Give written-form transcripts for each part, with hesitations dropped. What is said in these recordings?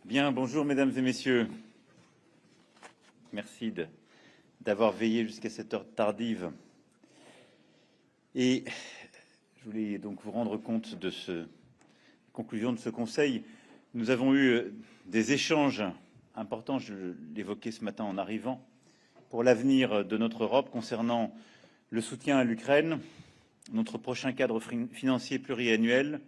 Bien, bonjour mesdames et messieurs. Merci d'avoir veillé jusqu'à cette heure tardive. Et je voulais donc vous rendre compte de la conclusion de ce Conseil. Nous avons eu des échanges importants, je l'évoquais ce matin en arrivant, pour l'avenir de notre Europe concernant le soutien à l'Ukraine, notre prochain cadre financier pluriannuel,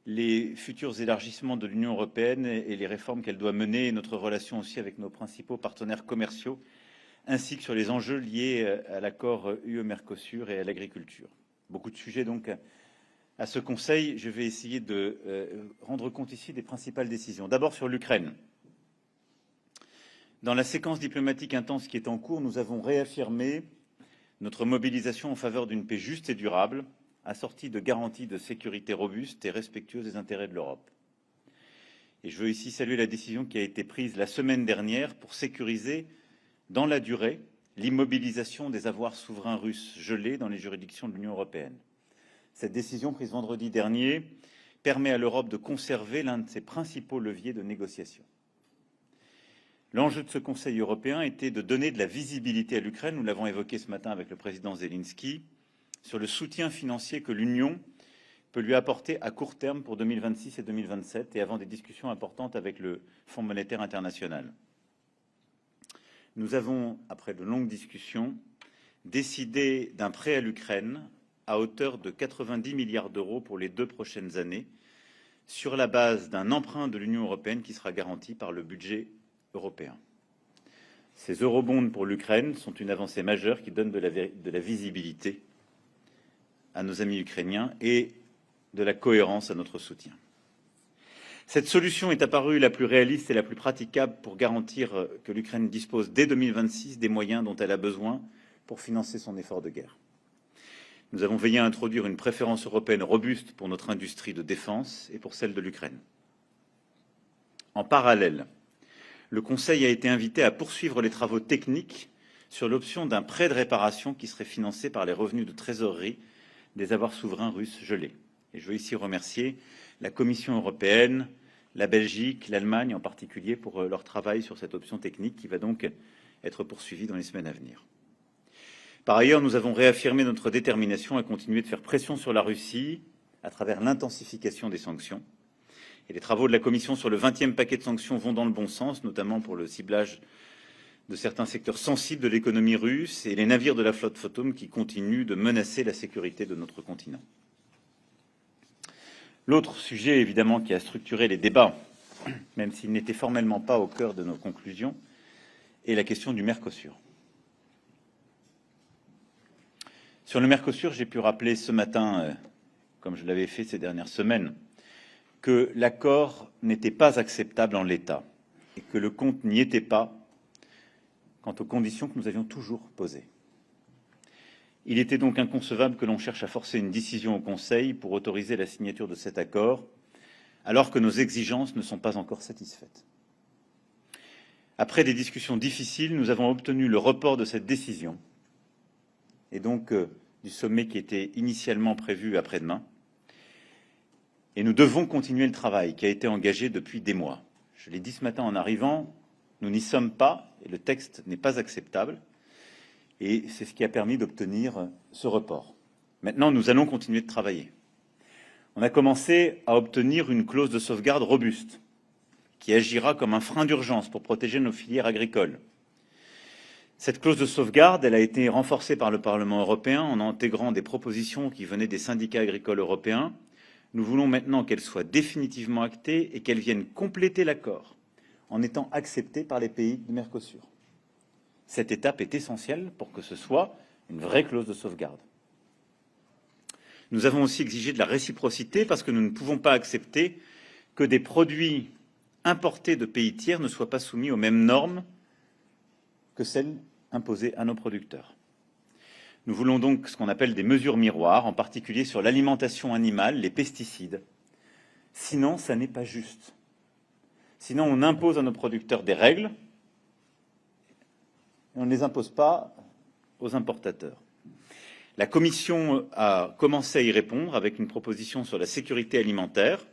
les futurs élargissements de l'Union européenne et les réformes qu'elle doit mener, et notre relation aussi avec nos principaux partenaires commerciaux, ainsi que sur les enjeux liés à l'accord UE-Mercosur et à l'agriculture. Beaucoup de sujets donc à ce Conseil. Je vais essayer de rendre compte ici des principales décisions. D'abord sur l'Ukraine. Dans la séquence diplomatique intense qui est en cours, nous avons réaffirmé notre mobilisation en faveur d'une paix juste et durable, assortie de garanties de sécurité robustes et respectueuses des intérêts de l'Europe. Et je veux ici saluer la décision qui a été prise la semaine dernière pour sécuriser, dans la durée, l'immobilisation des avoirs souverains russes gelés dans les juridictions de l'Union européenne. Cette décision, prise vendredi dernier, permet à l'Europe de conserver l'un de ses principaux leviers de négociation. L'enjeu de ce Conseil européen était de donner de la visibilité à l'Ukraine, nous l'avons évoqué ce matin avec le président Zelensky, sur le soutien financier que l'Union peut lui apporter à court terme pour 2026 et 2027 et avant des discussions importantes avec le Fonds monétaire international. Nous avons, après de longues discussions, décidé d'un prêt à l'Ukraine à hauteur de 90 milliards d'euros pour les 2 prochaines années, sur la base d'un emprunt de l'Union européenne qui sera garanti par le budget européen. Ces eurobonds pour l'Ukraine sont une avancée majeure qui donne de la visibilité à nos amis ukrainiens et de la cohérence à notre soutien. Cette solution est apparue la plus réaliste et la plus praticable pour garantir que l'Ukraine dispose dès 2026 des moyens dont elle a besoin pour financer son effort de guerre. Nous avons veillé à introduire une préférence européenne robuste pour notre industrie de défense et pour celle de l'Ukraine. En parallèle, le Conseil a été invité à poursuivre les travaux techniques sur l'option d'un prêt de réparation qui serait financé par les revenus de trésorerie des avoirs souverains russes gelés. Et je veux ici remercier la Commission européenne, la Belgique, l'Allemagne en particulier pour leur travail sur cette option technique qui va donc être poursuivie dans les semaines à venir. Par ailleurs, nous avons réaffirmé notre détermination à continuer de faire pression sur la Russie à travers l'intensification des sanctions. Et les travaux de la Commission sur le 20e paquet de sanctions vont dans le bon sens, notamment pour le ciblage de certains secteurs sensibles de l'économie russe et les navires de la flotte Fantôme qui continuent de menacer la sécurité de notre continent. L'autre sujet, évidemment, qui a structuré les débats, même s'il n'était formellement pas au cœur de nos conclusions, est la question du Mercosur. Sur le Mercosur, j'ai pu rappeler ce matin, comme je l'avais fait ces dernières semaines, que l'accord n'était pas acceptable en l'état et que le compte n'y était pas quant aux conditions que nous avions toujours posées. Il était donc inconcevable que l'on cherche à forcer une décision au Conseil pour autoriser la signature de cet accord, alors que nos exigences ne sont pas encore satisfaites. Après des discussions difficiles, nous avons obtenu le report de cette décision, et donc du sommet qui était initialement prévu après-demain. Et nous devons continuer le travail qui a été engagé depuis des mois. Je l'ai dit ce matin en arrivant, nous n'y sommes pas, et le texte n'est pas acceptable, et c'est ce qui a permis d'obtenir ce report. Maintenant, nous allons continuer de travailler. On a commencé à obtenir une clause de sauvegarde robuste, qui agira comme un frein d'urgence pour protéger nos filières agricoles. Cette clause de sauvegarde, elle a été renforcée par le Parlement européen en intégrant des propositions qui venaient des syndicats agricoles européens. Nous voulons maintenant qu'elle soit définitivement actée et qu'elle vienne compléter l'accord, en étant acceptée par les pays du Mercosur. Cette étape est essentielle pour que ce soit une vraie clause de sauvegarde. Nous avons aussi exigé de la réciprocité parce que nous ne pouvons pas accepter que des produits importés de pays tiers ne soient pas soumis aux mêmes normes que celles imposées à nos producteurs. Nous voulons donc ce qu'on appelle des mesures miroirs, en particulier sur l'alimentation animale, les pesticides. Sinon, ça n'est pas juste. Sinon, on impose à nos producteurs des règles et on ne les impose pas aux importateurs. La Commission a commencé à y répondre avec une proposition sur la sécurité alimentaire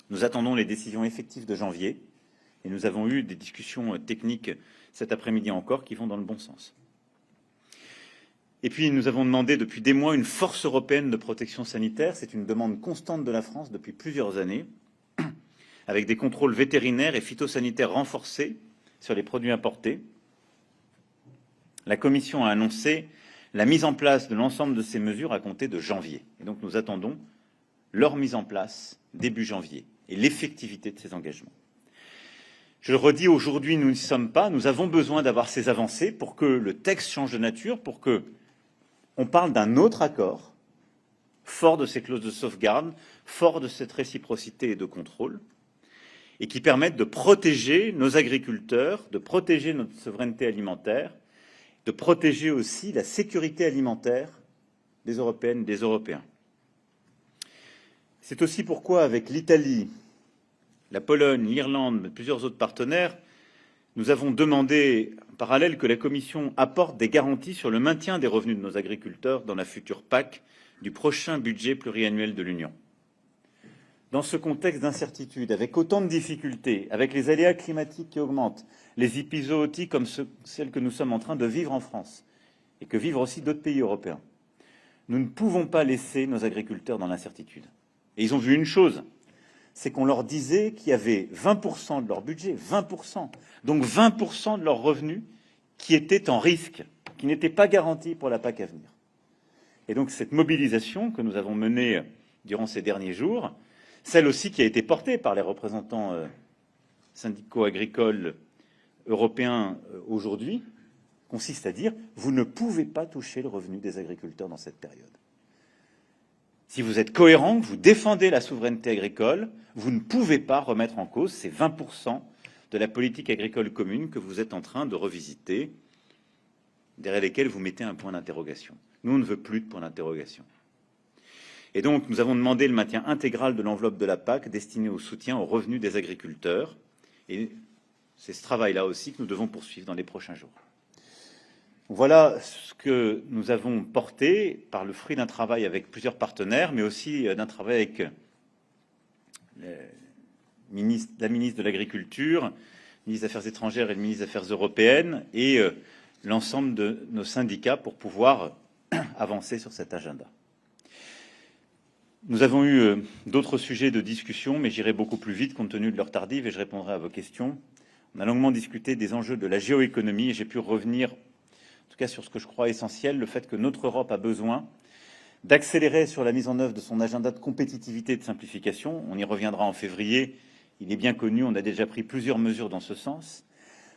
Nous attendons les décisions effectives de janvier et nous avons eu des discussions techniques cet après-midi encore qui vont dans le bon sens. Et puis, nous avons demandé depuis des mois une force européenne de protection sanitaire. C'est une demande constante de la France depuis plusieurs années, avec des contrôles vétérinaires et phytosanitaires renforcés sur les produits importés. La Commission a annoncé la mise en place de l'ensemble de ces mesures à compter de janvier. Et donc, nous attendons leur mise en place début janvier et l'effectivité de ces engagements. Je le redis, aujourd'hui, nous n'y sommes pas. Nous avons besoin d'avoir ces avancées pour que le texte change de nature, pour que on parle d'un autre accord, fort de ces clauses de sauvegarde, fort de cette réciprocité et de contrôle, et qui permette de protéger nos agriculteurs, de protéger notre souveraineté alimentaire, de protéger aussi la sécurité alimentaire des Européennes et des Européens. C'est aussi pourquoi, avec l'Italie, la Pologne, l'Irlande, mais plusieurs autres partenaires, nous avons demandé en parallèle que la Commission apporte des garanties sur le maintien des revenus de nos agriculteurs dans la future PAC du prochain budget pluriannuel de l'Union. Dans ce contexte d'incertitude, avec autant de difficultés, avec les aléas climatiques qui augmentent, les épizooties comme celles que nous sommes en train de vivre en France, et que vivent aussi d'autres pays européens, nous ne pouvons pas laisser nos agriculteurs dans l'incertitude. Et ils ont vu une chose, c'est qu'on leur disait qu'il y avait 20% de leur budget, 20%, donc 20% de leurs revenus qui étaient en risque, qui n'étaient pas garantis pour la PAC à venir. Et donc cette mobilisation que nous avons menée durant ces derniers jours, celle aussi qui a été portée par les représentants syndicaux agricoles européens aujourd'hui, consiste à dire « vous ne pouvez pas toucher le revenu des agriculteurs dans cette période ». Si vous êtes cohérent, que vous défendez la souveraineté agricole, vous ne pouvez pas remettre en cause ces 20% de la politique agricole commune que vous êtes en train de revisiter, derrière lesquels vous mettez un point d'interrogation. Nous, on ne veut plus de point d'interrogation. Et donc, nous avons demandé le maintien intégral de l'enveloppe de la PAC destinée au soutien aux revenus des agriculteurs. Et c'est ce travail-là aussi que nous devons poursuivre dans les prochains jours. Voilà ce que nous avons porté par le fruit d'un travail avec plusieurs partenaires, mais aussi d'un travail avec la ministre de l'Agriculture, le ministre des Affaires étrangères et le ministre des Affaires européennes, et l'ensemble de nos syndicats pour pouvoir avancer sur cet agenda. Nous avons eu d'autres sujets de discussion, mais j'irai beaucoup plus vite compte tenu de l'heure tardive et je répondrai à vos questions. On a longuement discuté des enjeux de la géoéconomie et j'ai pu revenir en tout cas sur ce que je crois essentiel, le fait que notre Europe a besoin d'accélérer sur la mise en œuvre de son agenda de compétitivité et de simplification. On y reviendra en février. Il est bien connu, on a déjà pris plusieurs mesures dans ce sens.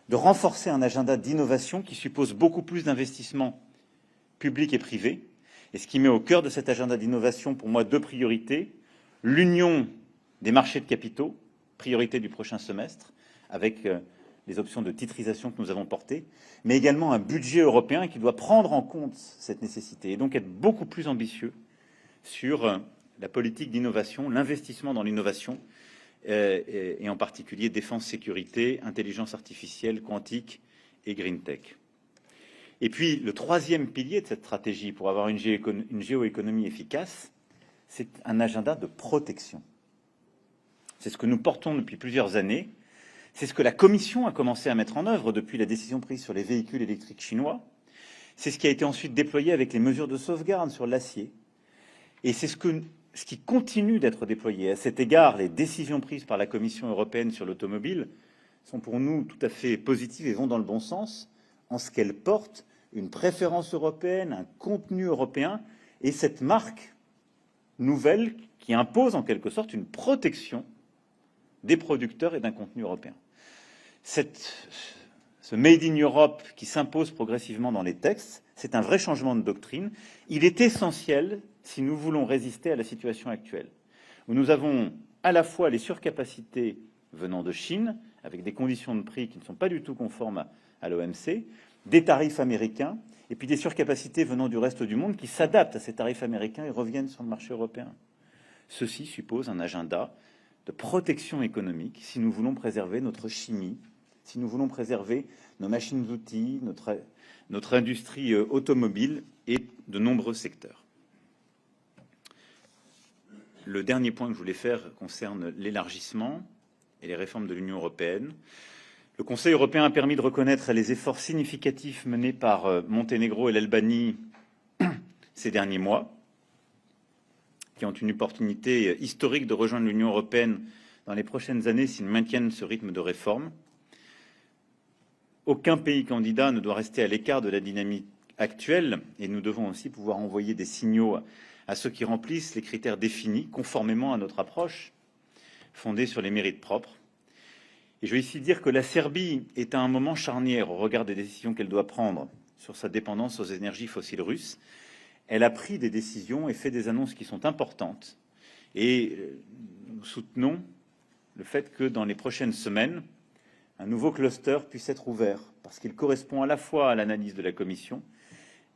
De renforcer un agenda d'innovation qui suppose beaucoup plus d'investissements publics et privés. Et ce qui met au cœur de cet agenda d'innovation, pour moi, deux priorités. L'union des marchés de capitaux, priorité du prochain semestre, avec les options de titrisation que nous avons portées, mais également un budget européen qui doit prendre en compte cette nécessité et donc être beaucoup plus ambitieux sur la politique d'innovation, l'investissement dans l'innovation, et en particulier défense, sécurité, intelligence artificielle, quantique et green tech. Et puis, le troisième pilier de cette stratégie pour avoir une géoéconomie efficace, c'est un agenda de protection. C'est ce que nous portons depuis plusieurs années. C'est ce que la Commission a commencé à mettre en œuvre depuis la décision prise sur les véhicules électriques chinois. C'est ce qui a été ensuite déployé avec les mesures de sauvegarde sur l'acier. Et c'est ce qui continue d'être déployé. À cet égard, les décisions prises par la Commission européenne sur l'automobile sont pour nous tout à fait positives et vont dans le bon sens, en ce qu'elles portent une préférence européenne, un contenu européen, et cette marque nouvelle qui impose en quelque sorte une protection des producteurs et d'un contenu européen. Ce Made in Europe qui s'impose progressivement dans les textes, c'est un vrai changement de doctrine. Il est essentiel si nous voulons résister à la situation actuelle, où nous avons à la fois les surcapacités venant de Chine, avec des conditions de prix qui ne sont pas du tout conformes à l'OMC, des tarifs américains, et puis des surcapacités venant du reste du monde qui s'adaptent à ces tarifs américains et reviennent sur le marché européen. Ceci suppose un agenda de protection économique si nous voulons préserver notre chimie, si nous voulons préserver nos machines-outils, notre industrie automobile et de nombreux secteurs. Le dernier point que je voulais faire concerne l'élargissement et les réformes de l'Union européenne. Le Conseil européen a permis de reconnaître les efforts significatifs menés par Monténégro et l'Albanie ces derniers mois, qui ont une opportunité historique de rejoindre l'Union européenne dans les prochaines années s'ils maintiennent ce rythme de réforme. Aucun pays candidat ne doit rester à l'écart de la dynamique actuelle et nous devons aussi pouvoir envoyer des signaux à ceux qui remplissent les critères définis conformément à notre approche fondée sur les mérites propres. Et je veux ici dire que la Serbie est à un moment charnière au regard des décisions qu'elle doit prendre sur sa dépendance aux énergies fossiles russes. Elle a pris des décisions et fait des annonces qui sont importantes. Et nous soutenons le fait que dans les prochaines semaines, un nouveau cluster puisse être ouvert, parce qu'il correspond à la fois à l'analyse de la Commission,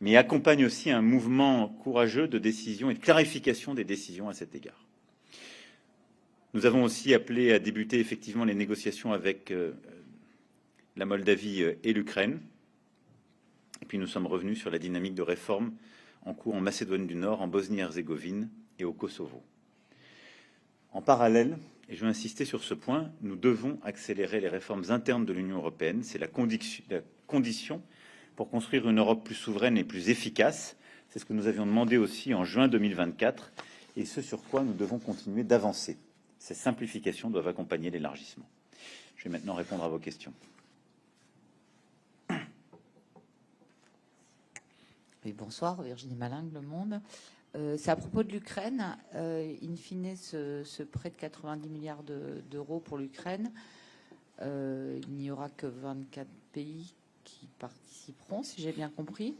mais accompagne aussi un mouvement courageux de décision et de clarification des décisions à cet égard. Nous avons aussi appelé à débuter effectivement les négociations avec la Moldavie et l'Ukraine. Et puis nous sommes revenus sur la dynamique de réforme en cours en Macédoine du Nord, en Bosnie-Herzégovine et au Kosovo. En parallèle, et je veux insister sur ce point, nous devons accélérer les réformes internes de l'Union européenne. C'est la condition pour construire une Europe plus souveraine et plus efficace. C'est ce que nous avions demandé aussi en juin 2024 et ce sur quoi nous devons continuer d'avancer. Ces simplifications doivent accompagner l'élargissement. Je vais maintenant répondre à vos questions. Oui, bonsoir, Virginie Malingue, Le Monde. C'est à propos de l'Ukraine. In fine, ce prêt de 90 milliards d'euros pour l'Ukraine, il n'y aura que 24 pays qui participeront, si j'ai bien compris.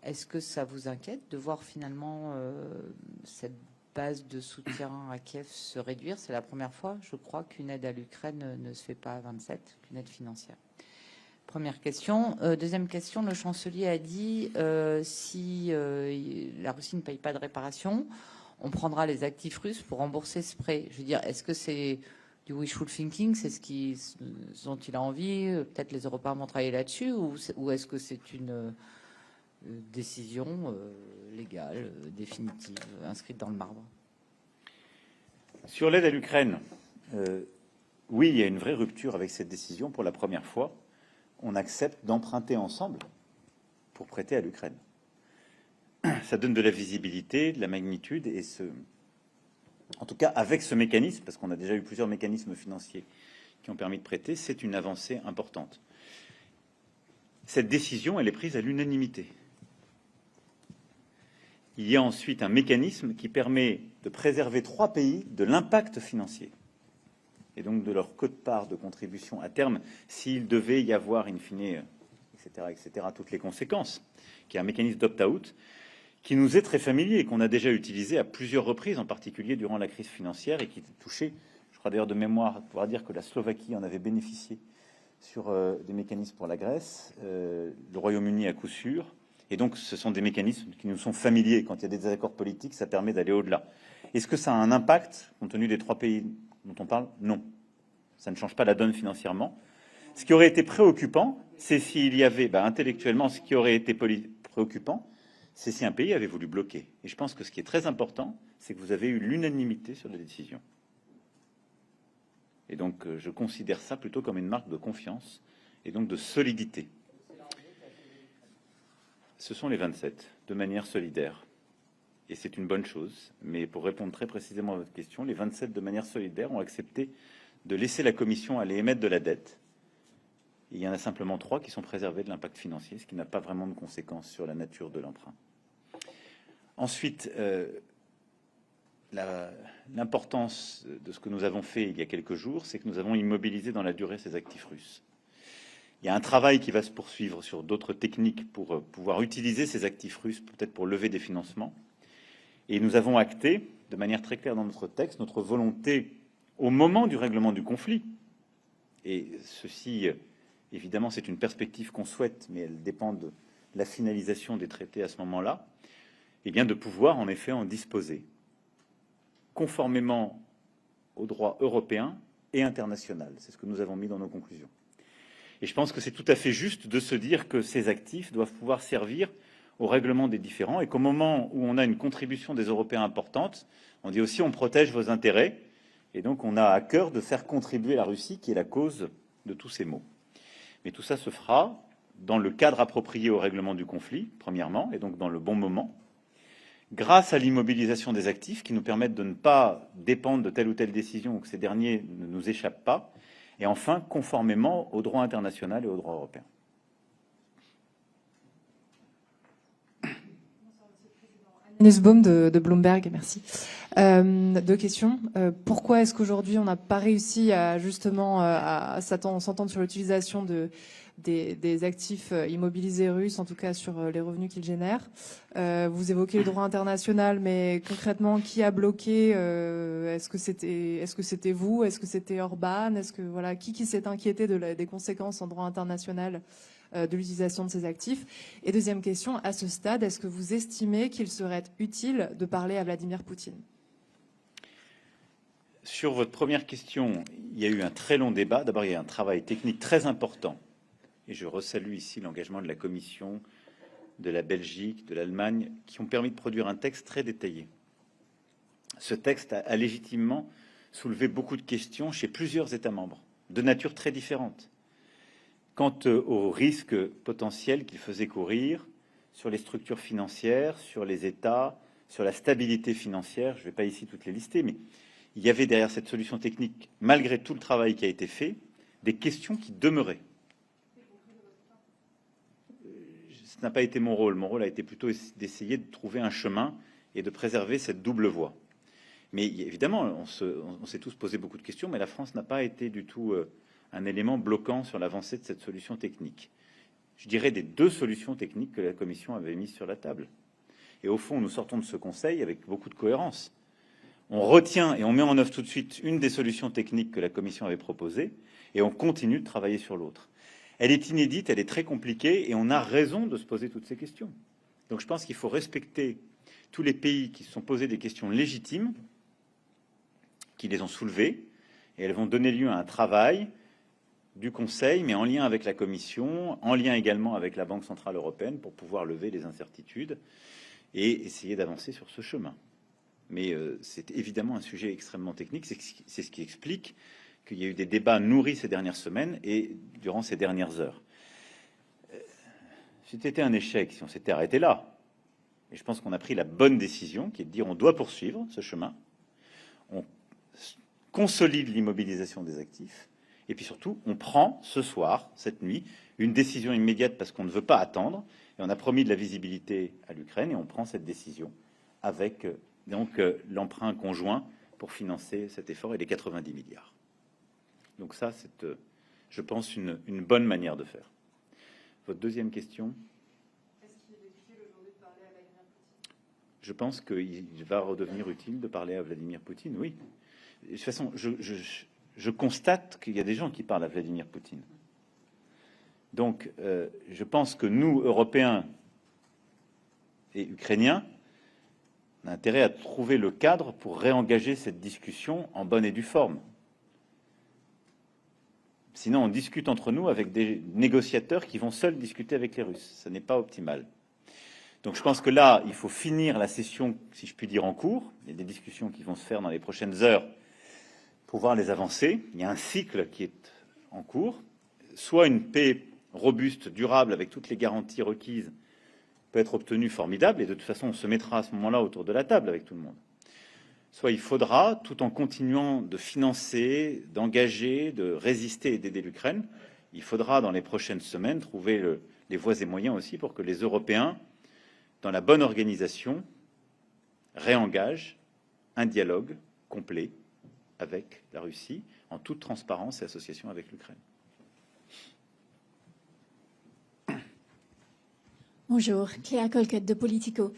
Est-ce que ça vous inquiète de voir finalement cette base de soutien à Kiev se réduire? C'est la première fois, je crois, qu'une aide à l'Ukraine ne se fait pas à 27, qu'une aide financière. Première question. Deuxième question, le chancelier a dit si la Russie ne paye pas de réparation, on prendra les actifs russes pour rembourser ce prêt. Je veux dire, est-ce que c'est du wishful thinking, c'est ce dont il a envie? Peut-être les Européens vont travailler là-dessus, ou est-ce que c'est une décision légale, définitive, inscrite dans le marbre? Sur l'aide à l'Ukraine, oui, il y a une vraie rupture avec cette décision. Pour la première fois, on accepte d'emprunter ensemble pour prêter à l'Ukraine. Ça donne de la visibilité, de la magnitude, et en tout cas, avec ce mécanisme, parce qu'on a déjà eu plusieurs mécanismes financiers qui ont permis de prêter, c'est une avancée importante. Cette décision, elle est prise à l'unanimité. Il y a ensuite un mécanisme qui permet de préserver 3 pays de l'impact financier et donc de leur quote-part de contribution à terme, s'il devait y avoir, in fine, etc., toutes les conséquences, qui est un mécanisme d'opt-out qui nous est très familier et qu'on a déjà utilisé à plusieurs reprises, en particulier durant la crise financière, et qui touchait, je crois d'ailleurs de mémoire, pouvoir dire que la Slovaquie en avait bénéficié sur des mécanismes pour la Grèce, le Royaume-Uni à coup sûr, et donc ce sont des mécanismes qui nous sont familiers. Quand il y a des désaccords politiques, ça permet d'aller au-delà. Est-ce que ça a un impact, compte tenu des 3 pays dont on parle? Non. Ça ne change pas la donne financièrement. Ce qui aurait été préoccupant, c'est s'il y avait, intellectuellement, ce qui aurait été préoccupant, c'est si un pays avait voulu bloquer. Et je pense que ce qui est très important, c'est que vous avez eu l'unanimité sur la décision. Et donc, je considère ça plutôt comme une marque de confiance et donc de solidité. Ce sont les 27, de manière solidaire. Et c'est une bonne chose. Mais pour répondre très précisément à votre question, les 27, de manière solidaire, ont accepté de laisser la Commission aller émettre de la dette. Et il y en a simplement 3 qui sont préservés de l'impact financier, ce qui n'a pas vraiment de conséquences sur la nature de l'emprunt. Ensuite, l'importance de ce que nous avons fait il y a quelques jours, c'est que nous avons immobilisé dans la durée ces actifs russes. Il y a un travail qui va se poursuivre sur d'autres techniques pour pouvoir utiliser ces actifs russes, peut-être pour lever des financements. Et nous avons acté, de manière très claire dans notre texte, notre volonté, au moment du règlement du conflit, et ceci, évidemment, c'est une perspective qu'on souhaite, mais elle dépend de la finalisation des traités à ce moment-là, eh bien de pouvoir, en effet, en disposer, conformément au droit européen et international. C'est ce que nous avons mis dans nos conclusions. Et je pense que c'est tout à fait juste de se dire que ces actifs doivent pouvoir servir au règlement des différends et qu'au moment où on a une contribution des Européens importante, on dit aussi on protège vos intérêts. Et donc on a à cœur de faire contribuer la Russie, qui est la cause de tous ces maux. Mais tout ça se fera dans le cadre approprié au règlement du conflit, premièrement, et donc dans le bon moment, grâce à l'immobilisation des actifs qui nous permettent de ne pas dépendre de telle ou telle décision ou que ces derniers ne nous échappent pas, et enfin conformément au droit international et au droit européen. Nussbaum de Bloomberg, merci. Deux questions. Pourquoi est-ce qu'aujourd'hui on n'a pas réussi à justement à s'entendre sur l'utilisation des actifs immobilisés russes, en tout cas sur les revenus qu'ils génèrent? Vous évoquez le droit international, mais concrètement, qui a bloqué? Est-ce que c'était vous? Est-ce que c'était Orban? Est-ce que voilà, qui s'est inquiété des conséquences en droit international de l'utilisation de ces actifs? Et deuxième question, à ce stade, est-ce que vous estimez qu'il serait utile de parler à Vladimir Poutine? Sur votre première question, il y a eu un très long débat. D'abord, il y a un travail technique très important. Et je resalue ici l'engagement de la Commission, de la Belgique, de l'Allemagne, qui ont permis de produire un texte très détaillé. Ce texte a légitimement soulevé beaucoup de questions chez plusieurs États membres, de nature très différente. Quant aux risques potentiels qu'il faisait courir sur les structures financières, sur les États, sur la stabilité financière, je ne vais pas ici toutes les lister, mais il y avait derrière cette solution technique, malgré tout le travail qui a été fait, des questions qui demeuraient. Ce n'a pas été mon rôle. Mon rôle a été plutôt d'essayer de trouver un chemin et de préserver cette double voie. Mais évidemment, on s'est tous posé beaucoup de questions, mais la France n'a pas été du tout un élément bloquant sur l'avancée de cette solution technique. Je dirais des deux solutions techniques que la Commission avait mises sur la table. Et au fond, nous sortons de ce Conseil avec beaucoup de cohérence. On retient et on met en œuvre tout de suite une des solutions techniques que la Commission avait proposées et on continue de travailler sur l'autre. Elle est inédite, elle est très compliquée et on a raison de se poser toutes ces questions. Donc je pense qu'il faut respecter tous les pays qui se sont posés des questions légitimes, qui les ont soulevées, et elles vont donner lieu à un travail du Conseil, mais en lien avec la Commission, en lien également avec la Banque centrale européenne pour pouvoir lever les incertitudes et essayer d'avancer sur ce chemin. Mais c'est évidemment un sujet extrêmement technique, c'est ce qui explique qu'il y a eu des débats nourris ces dernières semaines et durant ces dernières heures. C'était un échec si on s'était arrêté là. Et je pense qu'on a pris la bonne décision, qui est de dire on doit poursuivre ce chemin, on consolide l'immobilisation des actifs, et puis surtout, on prend ce soir, cette nuit, une décision immédiate parce qu'on ne veut pas attendre, et on a promis de la visibilité à l'Ukraine, et on prend cette décision avec l'emprunt conjoint pour financer cet effort et les 90 milliards. Donc ça, c'est, je pense, une bonne manière de faire. Votre deuxième question? Est-ce qu'il est utile aujourd'hui de parler à Vladimir Poutine? Je pense qu'il va redevenir utile de parler à Vladimir Poutine, oui. De toute façon, je constate qu'il y a des gens qui parlent à Vladimir Poutine. Donc, je pense que nous, Européens et Ukrainiens, on a intérêt à trouver le cadre pour réengager cette discussion en bonne et due forme. Sinon, on discute entre nous avec des négociateurs qui vont seuls discuter avec les Russes. Ce n'est pas optimal. Donc je pense que là, il faut finir la session, si je puis dire, en cours. Il y a des discussions qui vont se faire dans les prochaines heures pour voir les avancées. Il y a un cycle qui est en cours. Soit une paix robuste, durable, avec toutes les garanties requises, peut être obtenue formidable. Et de toute façon, on se mettra à ce moment-là autour de la table avec tout le monde. Soit il faudra, tout en continuant de financer, d'engager, de résister et d'aider l'Ukraine, il faudra dans les prochaines semaines trouver les voies et moyens aussi pour que les Européens, dans la bonne organisation, réengagent un dialogue complet avec la Russie, en toute transparence et association avec l'Ukraine. Bonjour, Cléa Colquette de Politico.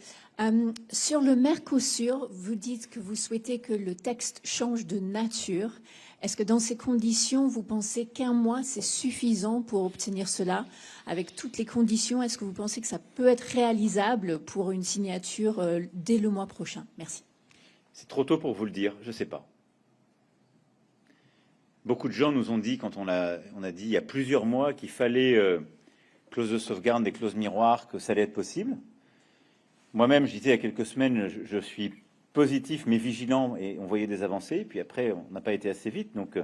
Sur le Mercosur, vous dites que vous souhaitez que le texte change de nature. Est-ce que dans ces conditions, vous pensez qu'un mois, c'est suffisant pour obtenir cela? Avec toutes les conditions, est-ce que vous pensez que ça peut être réalisable pour une signature dès le mois prochain? Merci. C'est trop tôt pour vous le dire, je ne sais pas. Beaucoup de gens nous ont dit, quand on a dit il y a plusieurs mois qu'il fallait clause de sauvegarde, des clauses miroirs, que ça allait être possible. Moi-même, je disais il y a quelques semaines, je suis positif mais vigilant et on voyait des avancées. Puis après, on n'a pas été assez vite. Donc,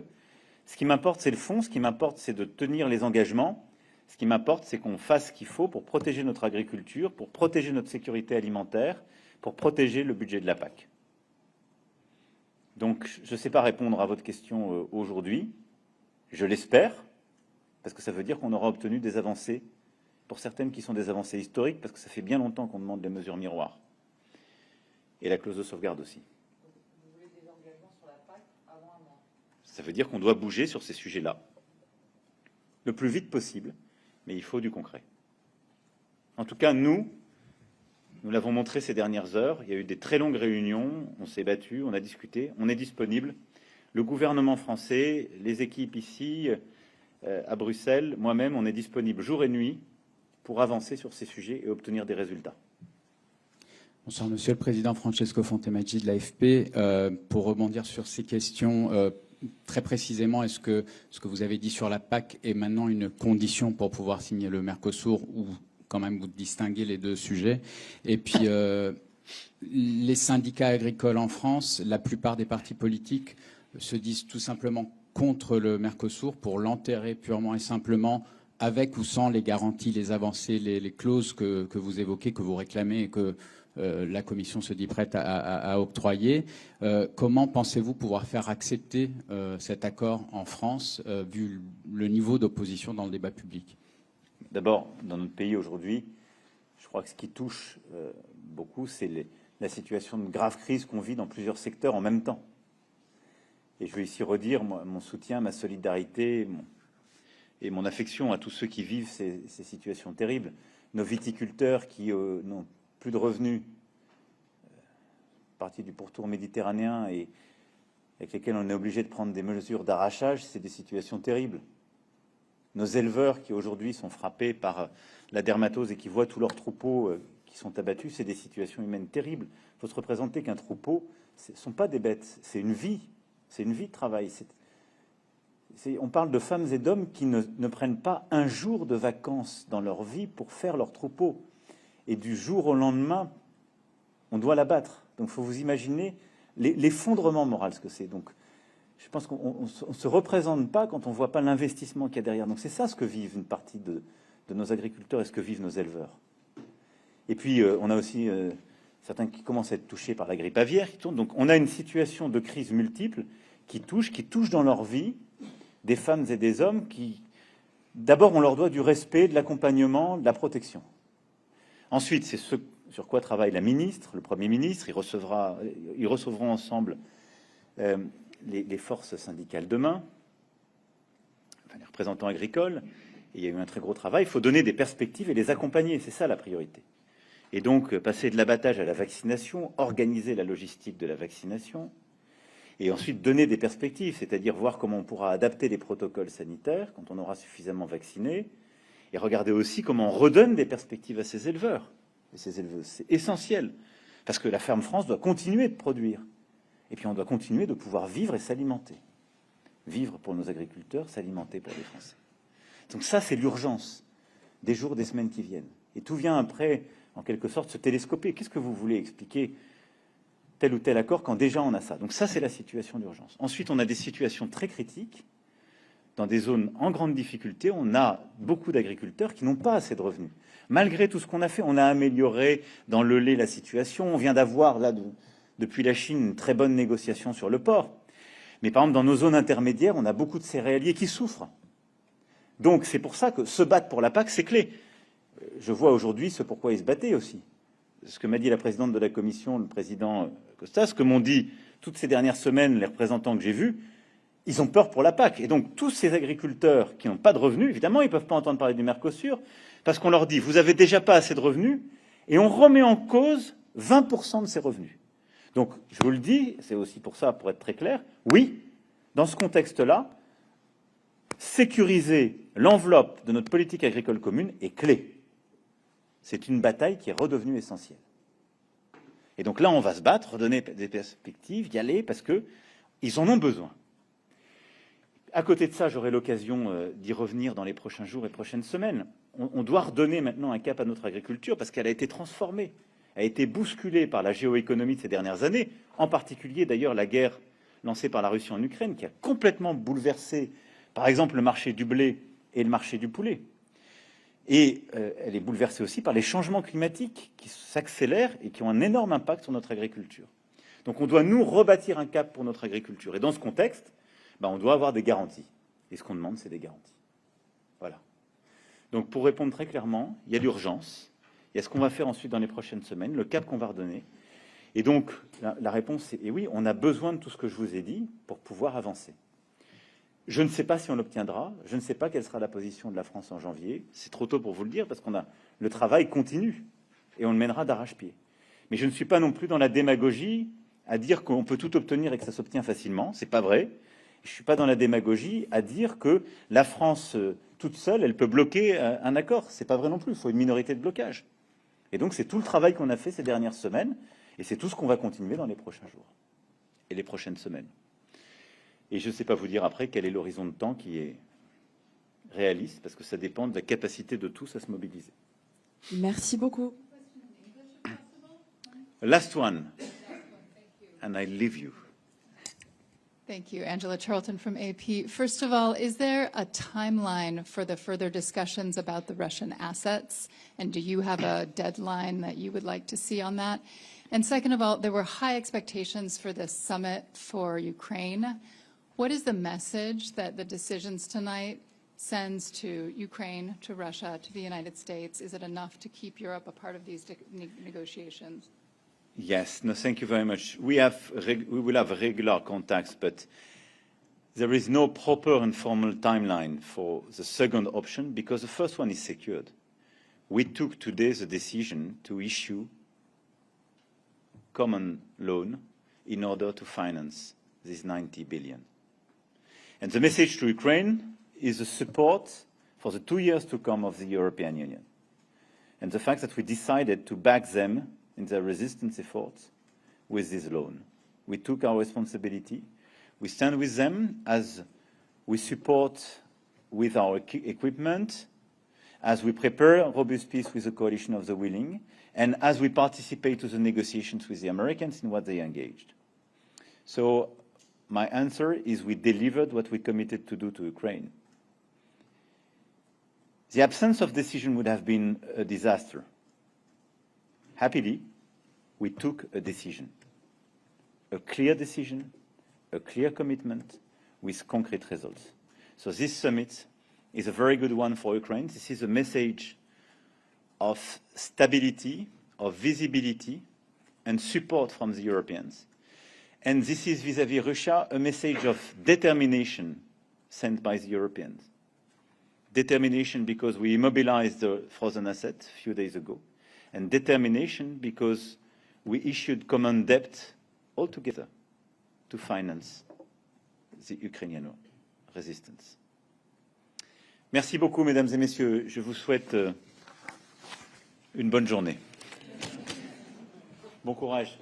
ce qui m'importe, c'est le fond. Ce qui m'importe, c'est de tenir les engagements. Ce qui m'importe, c'est qu'on fasse ce qu'il faut pour protéger notre agriculture, pour protéger notre sécurité alimentaire, pour protéger le budget de la PAC. Donc, je ne sais pas répondre à votre question aujourd'hui. Je l'espère, parce que ça veut dire qu'on aura obtenu des avancées, pour certaines qui sont des avancées historiques, parce que ça fait bien longtemps qu'on demande des mesures miroirs. Et la clause de sauvegarde aussi. Vous voulez des engagements sur la PAC avant un mois? Ça veut dire qu'on doit bouger sur ces sujets-là, le plus vite possible, mais il faut du concret. En tout cas, nous l'avons montré ces dernières heures. Il y a eu des très longues réunions, on s'est battu, on a discuté, on est disponible. Le gouvernement français, les équipes ici, à Bruxelles, moi-même, on est disponible jour et nuit pour avancer sur ces sujets et obtenir des résultats. Bonsoir, Monsieur le Président. Francesco Fontemaggi de l'AFP. Pour rebondir sur ces questions, très précisément, est-ce que ce que vous avez dit sur la PAC est maintenant une condition pour pouvoir signer le Mercosur, ou quand même vous distinguez les deux sujets? Et puis, les syndicats agricoles en France, la plupart des partis politiques se disent tout simplement contre le Mercosur pour l'enterrer purement et simplement, avec ou sans les garanties, les avancées, les clauses que vous évoquez, que vous réclamez et que la Commission se dit prête à octroyer. Comment pensez-vous pouvoir faire accepter cet accord en France, vu le niveau d'opposition dans le débat public? D'abord, dans notre pays aujourd'hui, je crois que ce qui touche beaucoup, c'est la situation de grave crise qu'on vit dans plusieurs secteurs en même temps. Et je veux ici redire mon soutien, ma solidarité et mon affection à tous ceux qui vivent ces situations terribles. Nos viticulteurs qui n'ont plus de revenus, partie du pourtour méditerranéen, et avec lesquels on est obligé de prendre des mesures d'arrachage, c'est des situations terribles. Nos éleveurs qui aujourd'hui sont frappés par la dermatose et qui voient tous leurs troupeaux qui sont abattus, c'est des situations humaines terribles. Il faut se représenter qu'un troupeau, ce ne sont pas des bêtes, c'est une vie de travail. On parle de femmes et d'hommes qui ne prennent pas un jour de vacances dans leur vie pour faire leur troupeau. Et du jour au lendemain, on doit l'abattre. Donc il faut vous imaginer l'effondrement moral, ce que c'est. Donc je pense qu'on ne se représente pas quand on ne voit pas l'investissement qu'il y a derrière. Donc c'est ça ce que vivent une partie de nos agriculteurs et ce que vivent nos éleveurs. Et puis on a aussi certains qui commencent à être touchés par la grippe aviaire qui tourne. Donc on a une situation de crise multiple qui touche dans leur vie des femmes et des hommes qui, d'abord, on leur doit du respect, de l'accompagnement, de la protection. Ensuite, c'est ce sur quoi travaille la ministre, le Premier ministre. Ils recevront ensemble les forces syndicales demain, enfin, les représentants agricoles. Et il y a eu un très gros travail. Il faut donner des perspectives et les accompagner. C'est ça la priorité. Et donc, passer de l'abattage à la vaccination, organiser la logistique de la vaccination, et ensuite donner des perspectives, c'est-à-dire voir comment on pourra adapter les protocoles sanitaires quand on aura suffisamment vacciné, et regarder aussi comment on redonne des perspectives à ces éleveurs et ces éleveuses. C'est essentiel, parce que la ferme France doit continuer de produire, et puis on doit continuer de pouvoir vivre et s'alimenter. Vivre pour nos agriculteurs, s'alimenter pour les Français. Donc ça, c'est l'urgence des jours, des semaines qui viennent. Et tout vient après, en quelque sorte, se télescoper. Qu'est-ce que vous voulez expliquer tel ou tel accord quand déjà on a ça? Donc ça, c'est la situation d'urgence. Ensuite, on a des situations très critiques. Dans des zones en grande difficulté, on a beaucoup d'agriculteurs qui n'ont pas assez de revenus. Malgré tout ce qu'on a fait, on a amélioré dans le lait la situation. On vient d'avoir, là, depuis la Chine, une très bonne négociation sur le porc. Mais par exemple, dans nos zones intermédiaires, on a beaucoup de céréaliers qui souffrent. Donc c'est pour ça que se battre pour la PAC, c'est clé. Je vois aujourd'hui ce pourquoi ils se battaient aussi. Ce que m'a dit la présidente de la Commission, le président Costa, ce que m'ont dit toutes ces dernières semaines les représentants que j'ai vus, ils ont peur pour la PAC. Et donc tous ces agriculteurs qui n'ont pas de revenus, évidemment, ils ne peuvent pas entendre parler du Mercosur, parce qu'on leur dit, vous n'avez déjà pas assez de revenus, et on remet en cause 20% de ces revenus. Donc, je vous le dis, c'est aussi pour ça, pour être très clair, oui, dans ce contexte-là, sécuriser l'enveloppe de notre politique agricole commune est clé. C'est une bataille qui est redevenue essentielle. Et donc là, on va se battre, redonner des perspectives, y aller, parce qu'ils en ont besoin. À côté de ça, j'aurai l'occasion d'y revenir dans les prochains jours et prochaines semaines. On doit redonner maintenant un cap à notre agriculture parce qu'elle a été transformée. a été bousculée par la géoéconomie de ces dernières années, en particulier d'ailleurs la guerre lancée par la Russie en Ukraine, qui a complètement bouleversé, par exemple, le marché du blé et le marché du poulet. Et elle est bouleversée aussi par les changements climatiques qui s'accélèrent et qui ont un énorme impact sur notre agriculture. Donc on doit nous rebâtir un cap pour notre agriculture. Et dans ce contexte, on doit avoir des garanties. Et ce qu'on demande, c'est des garanties. Voilà. Donc pour répondre très clairement, il y a l'urgence, il y a ce qu'on va faire ensuite dans les prochaines semaines, le cap qu'on va redonner. Et donc la réponse, c'est oui, on a besoin de tout ce que je vous ai dit pour pouvoir avancer. Je ne sais pas si on l'obtiendra, je ne sais pas quelle sera la position de la France en janvier. C'est trop tôt pour vous le dire parce le travail continue et on le mènera d'arrache-pied. Mais je ne suis pas non plus dans la démagogie à dire qu'on peut tout obtenir et que ça s'obtient facilement. C'est pas vrai. Je ne suis pas dans la démagogie à dire que la France toute seule, elle peut bloquer un accord. C'est pas vrai non plus. Il faut une minorité de blocage. Et donc c'est tout le travail qu'on a fait ces dernières semaines et c'est tout ce qu'on va continuer dans les prochains jours et les prochaines semaines. Et je ne sais pas vous dire après quel est l'horizon de temps qui est réaliste, parce que ça dépend de la capacité de tous à se mobiliser. Merci beaucoup. Last one, and I leave you. Thank you. Angela Charlton from AP. First of all, is there a timeline for the further discussions about the Russian assets? And do you have a deadline that you would like to see on that? And second of all, there were high expectations for this summit for Ukraine. What is the message that the decisions tonight sends to Ukraine, to Russia, to the United States? Is it enough to keep Europe a part of these negotiations? Yes, no, thank you very much. We will have regular contacts, but there is no proper and formal timeline for the second option because the first one is secured. We took today the decision to issue common loan in order to finance this 90 billion. And the message to Ukraine is the support for the 2 years to come of the European Union. And the fact that we decided to back them in their resistance efforts with this loan. We took our responsibility. We stand with them as we support with our equipment, as we prepare a robust peace with the coalition of the willing, and as we participate to the negotiations with the Americans in what they engaged. So my answer is we delivered what we committed to do to Ukraine. The absence of decision would have been a disaster. Happily, we took a decision, a clear decision, a clear commitment with concrete results. So this summit is a very good one for Ukraine. This is a message of stability, of visibility, and support from the Europeans. And this is vis-à-vis Russia a message of determination sent by the Europeans. Determination because we immobilized the frozen asset a few days ago, and determination because we issued common debt altogether to finance the Ukrainian resistance. Merci beaucoup, mesdames et messieurs. Je vous souhaite une bonne journée. Bon courage.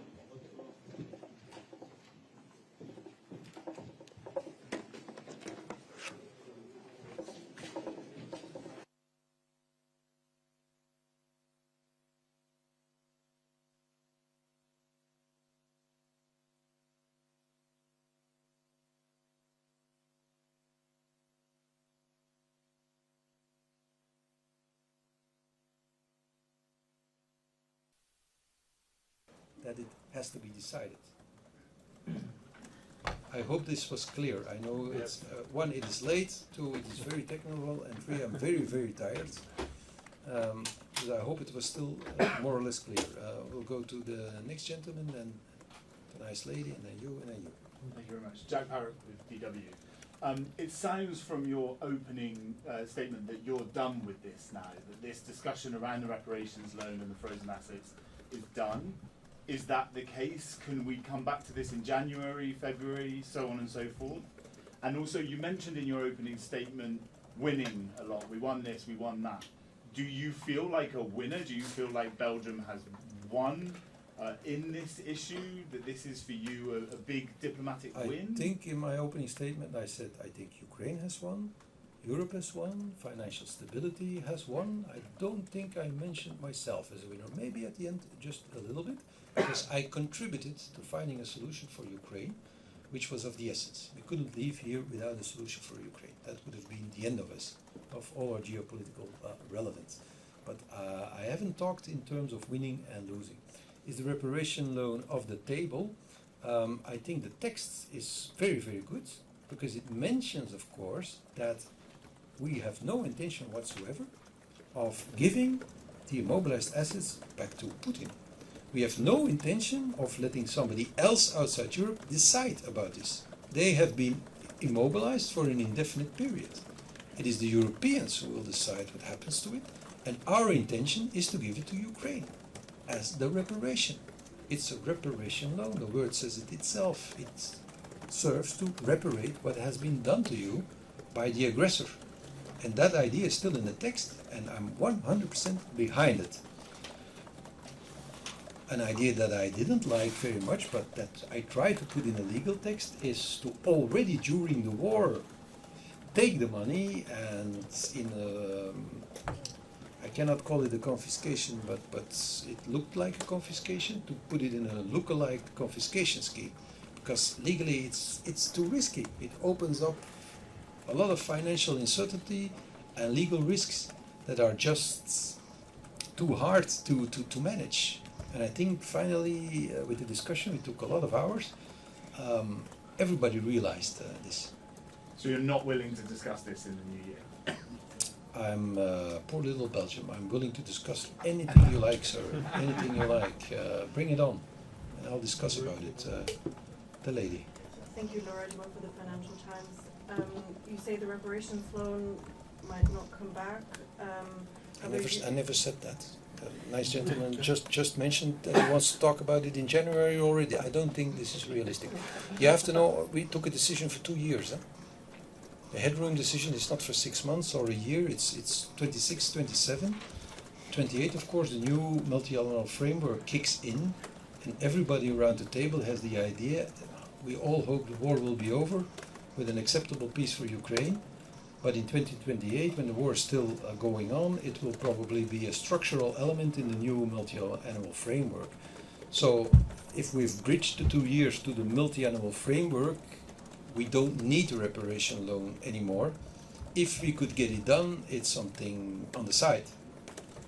That it has to be decided. I hope this was clear. I know it's one, it is late. Two, it is very technical, and three, I'm very, very tired. But I hope it was still more or less clear. We'll go to the next gentleman, then the nice lady, and then you, and then you. Thank you very much. Jack Parrott with DW. It sounds from your opening statement that you're done with this now, that this discussion around the reparations loan and the frozen assets is done. Is that the case? Can we come back to this in January, February, so on and so forth? And also, you mentioned in your opening statement winning a lot. We won this, we won that. Do you feel like a winner? Do you feel like Belgium has won in this issue, that this is for you a big diplomatic win? I think in my opening statement I said I think Ukraine has won, Europe has won, financial stability has won. I don't think I mentioned myself as a winner. Maybe at the end, just a little bit, because I contributed to finding a solution for Ukraine, which was of the essence. We couldn't leave here without a solution for Ukraine. That would have been the end of us, of all our geopolitical relevance. But I haven't talked in terms of winning and losing. Is the reparation loan off the table? I think the text is very, very good, because it mentions, of course, that we have no intention whatsoever of giving the immobilized assets back to Putin. We have no intention of letting somebody else outside Europe decide about this. They have been immobilized for an indefinite period. It is the Europeans who will decide what happens to it, and our intention is to give it to Ukraine as the reparation. It's a reparation loan. The word says it itself. It serves to reparate what has been done to you by the aggressor. And that idea is still in the text, and I'm 100% behind it. An idea that I didn't like very much, but that I tried to put in a legal text, is to already during the war take the money and in a, I cannot call it a confiscation, but it looked like a confiscation, to put it in a lookalike confiscation scheme. Because legally it's too risky. It opens up a lot of financial uncertainty and legal risks that are just too hard to manage. And I think finally, with the discussion, it took a lot of hours, everybody realized this. So you're not willing to discuss this in the new year? I'm poor little Belgium. I'm willing to discuss anything you like, sir. Anything you like. Bring it on, and I'll discuss about it. The lady. Thank you, Laura, for the Financial Times. You say the reparations loan might not come back. I never said that. The nice gentleman just mentioned that he wants to talk about it in January already. I don't think this is realistic. You have to know, we took a decision for 2 years. The headroom decision is not for 6 months or a year. It's 26, 27, 28. Of course, the new multi-annual framework kicks in, and everybody around the table has the idea. We all hope the war will be over with an acceptable peace for Ukraine. But in 2028, when the war is still going on, it will probably be a structural element in the new multi-annual framework. So if we've bridged the 2 years to the multi-annual framework, we don't need a reparation loan anymore. If we could get it done, it's something on the side.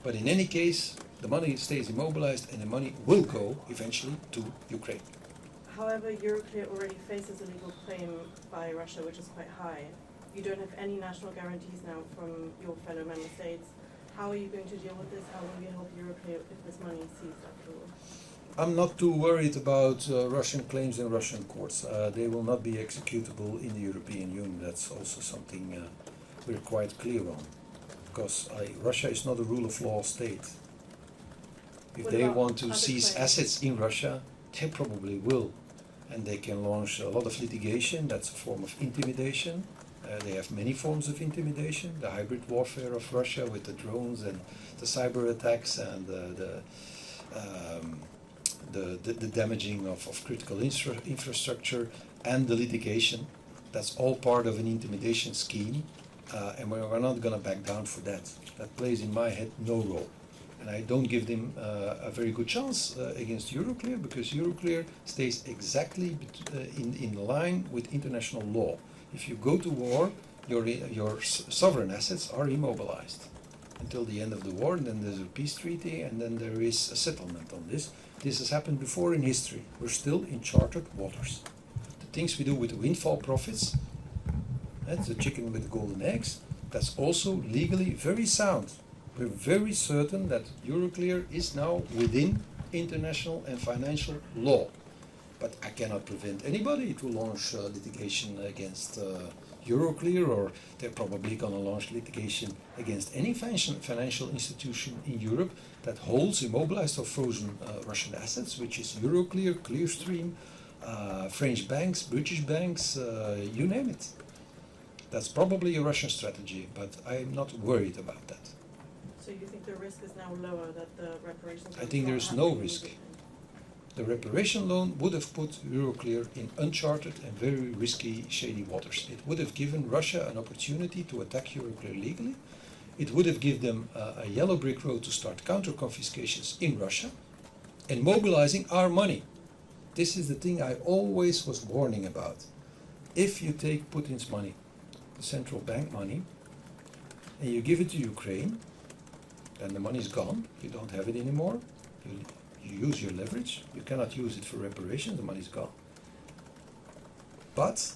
But in any case, the money stays immobilized and the money will go eventually to Ukraine. However, Euroclear already faces a legal claim by Russia, which is quite high. You don't have any national guarantees now from your fellow member states. How are you going to deal with this? How will you help Euroclear if this money is seized after all? I'm not too worried about Russian claims in Russian courts. They will not be executable in the European Union. That's also something we're quite clear on. Because Russia is not a rule of law state. If they want to seize assets in Russia, they probably will. And they can launch a lot of litigation. That's a form of intimidation. They have many forms of intimidation. The hybrid warfare of Russia with the drones and the cyber attacks and the damaging of critical infrastructure and the litigation. That's all part of an intimidation scheme. And we're not going to back down for that. That plays in my head no role. And I don't give them a very good chance against Euroclear, because Euroclear stays exactly in line with international law. If you go to war, your sovereign assets are immobilized until the end of the war, and then there's a peace treaty, and then there is a settlement on this. This has happened before in history. We're still in chartered waters. The things we do with the windfall profits, that's the chicken with the golden eggs, that's also legally very sound. We're very certain that Euroclear is now within international and financial law. But I cannot prevent anybody to launch litigation against Euroclear, or they're probably going to launch litigation against any financial institution in Europe that holds immobilized or frozen Russian assets, which is Euroclear, Clearstream, French banks, British banks, you name it. That's probably a Russian strategy, but I'm not worried about that. So you think the risk is now lower that the reparations? I think there is no risk. The reparation loan would have put Euroclear in uncharted and very risky, shady waters. It would have given Russia an opportunity to attack Euroclear legally. It would have given them a yellow brick road to start counter-confiscations in Russia and mobilizing our money. This is the thing I always was warning about. If you take Putin's money, the central bank money, and you give it to Ukraine, then the money is gone. You don't have it anymore. You use your leverage. You cannot use it for reparation. The money is gone. But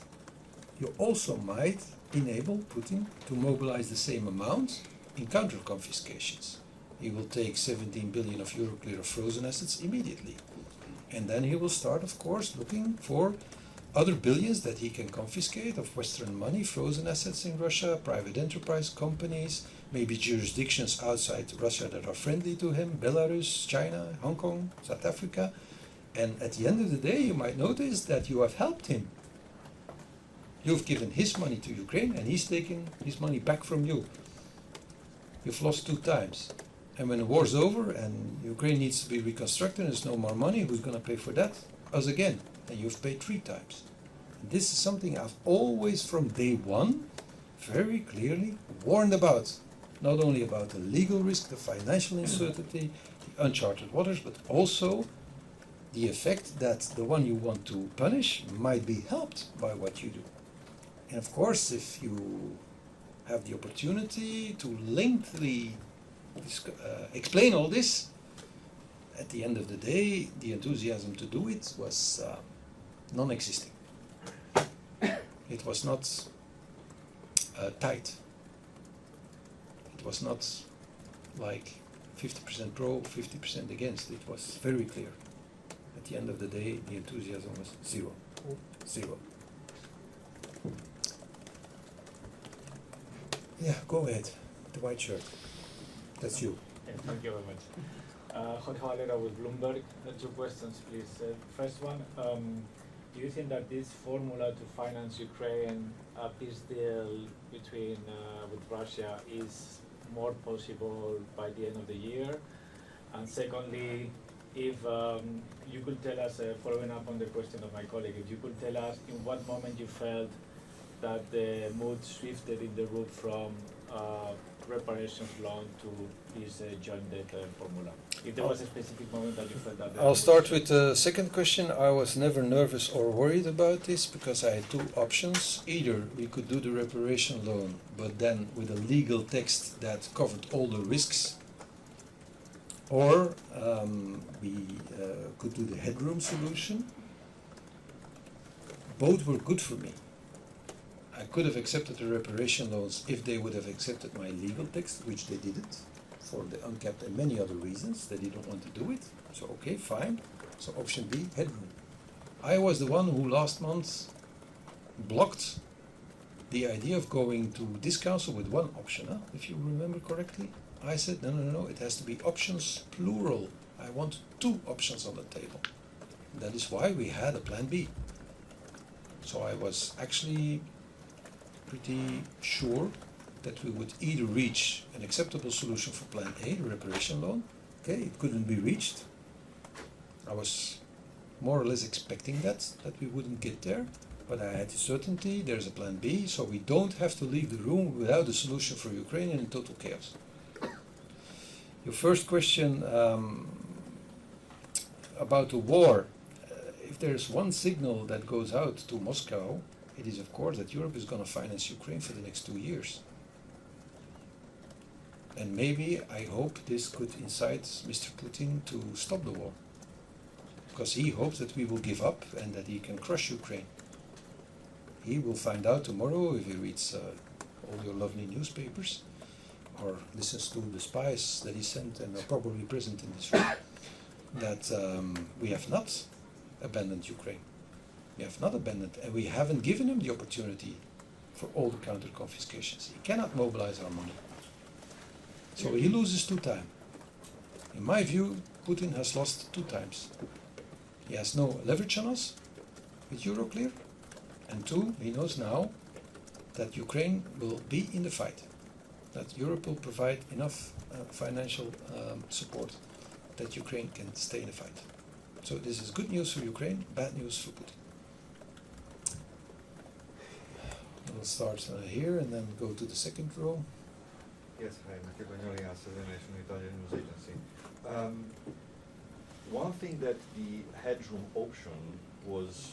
you also might enable Putin to mobilize the same amount in counter-confiscations. He will take 17 billion of Euroclear of frozen assets immediately. And then he will start, of course, looking for other billions that he can confiscate of Western money, frozen assets in Russia, private enterprise companies, maybe jurisdictions outside Russia that are friendly to him, Belarus, China, Hong Kong, South Africa. And at the end of the day, you might notice that you have helped him. You've given his money to Ukraine and he's taken his money back from you. You've lost 2 times. And when the war's over and Ukraine needs to be reconstructed and there's no more money, who's going to pay for that? Us again. And you've paid 3 times. And this is something I've always from day one very clearly warned about. Not only about the legal risk, the financial uncertainty, the uncharted waters, but also the effect that the one you want to punish might be helped by what you do. And of course, if you have the opportunity to lengthily explain all this, at the end of the day, the enthusiasm to do it was non-existing. It was not tight. It was not like 50% pro, 50% against. It was very clear. At the end of the day, the enthusiasm was 0. 0. Yeah, go ahead. The white shirt. That's you. Yeah, thank you very much. Jorge Valera with Bloomberg. 2 questions, please. First one, do you think that this formula to finance Ukraine, a peace deal between with Russia, is more possible by the end of the year? And secondly, if you could tell us, following up on the question of my colleague, if you could tell us in what moment you felt that the mood shifted in the route from reparations loan to this joint debt formula. If there was a specific moment that you felt that... I'll start with the second question. I was never nervous or worried about this because I had 2 options. Either we could do the reparation loan, but then with a legal text that covered all the risks, or we could do the headroom solution. Both were good for me. I could have accepted the reparation loans if they would have accepted my legal text, which they didn't, for the uncapped and many other reasons. They didn't want to do it. So okay, fine. So option B, headroom. I was the one who last month blocked the idea of going to this council with 1 option, if you remember correctly. I said, no, it has to be options plural. I want 2 options on the table. And that is why we had a plan B. So I was actually pretty sure that we would either reach an acceptable solution for plan A, the reparation loan. Okay, it couldn't be reached. I was more or less expecting that we wouldn't get there, but I had the certainty there's a plan B, so we don't have to leave the room without a solution for Ukraine and in total chaos. Your first question about the war, if there's one signal that goes out to Moscow, it is of course that Europe is going to finance Ukraine for the next 2 years. And maybe, I hope, this could incite Mr. Putin to stop the war. Because he hopes that we will give up and that he can crush Ukraine. He will find out tomorrow if he reads all your lovely newspapers or listens to the spies that he sent and are probably present in this room, that we have not abandoned Ukraine. We have not abandoned, and we haven't given him the opportunity for all the counter-confiscations. He cannot mobilize our money. So he loses 2 times. In my view, Putin has lost 2 times. He has no leverage on us with Euroclear, and 2, he knows now that Ukraine will be in the fight, that Europe will provide enough financial support that Ukraine can stay in the fight. So this is good news for Ukraine, bad news for Putin. We'll start here and then go to the second row. Yes, hi, Mr. Bagnoli, the National Italian News Agency. One thing that the headroom option was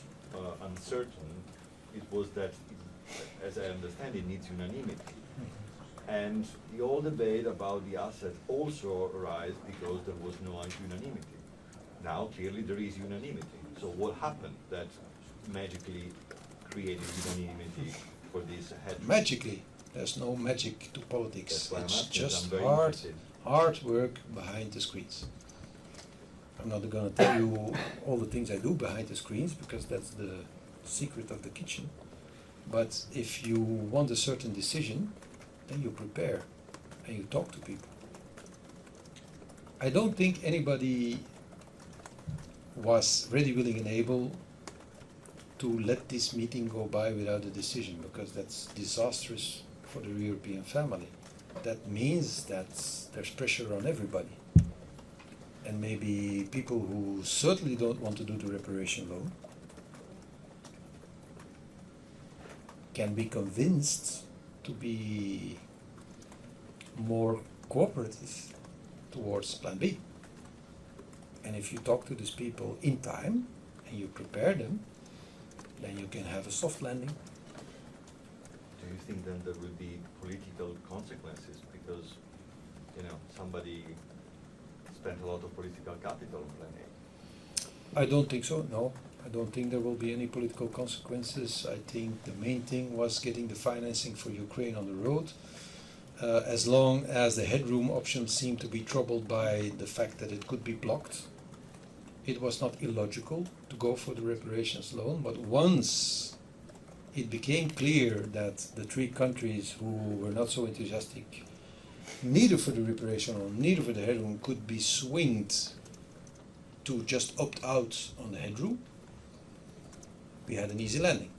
uncertain, it was that, as I understand, it needs unanimity. And the whole debate about the asset also arose because there was no unanimity. Now, clearly, there is unanimity. So what happened that magically created unanimity for this headroom? Magically? There's no magic to politics. It's just interested. hard work behind the screens. I'm not going to tell you all the things I do behind the screens because that's the secret of the kitchen. But if you want a certain decision, then you prepare and you talk to people. I don't think anybody was ready, willing and able to let this meeting go by without a decision, because that's disastrous for the European family. That means that there's pressure on everybody. And maybe people who certainly don't want to do the reparation loan can be convinced to be more cooperative towards Plan B. And if you talk to these people in time and you prepare them, then you can have a soft landing. Do you think then there will be political consequences because, you know, somebody spent a lot of political capital on Plan A? I don't think so, no. I don't think there will be any political consequences. I think the main thing was getting the financing for Ukraine on the road. As long as the headroom option seemed to be troubled by the fact that it could be blocked, it was not illogical to go for the reparations loan. But once it became clear that the three countries who were not so enthusiastic, neither for the reparation loan, neither for the headroom, could be swinged to just opt out on the headroom, we had an easy landing.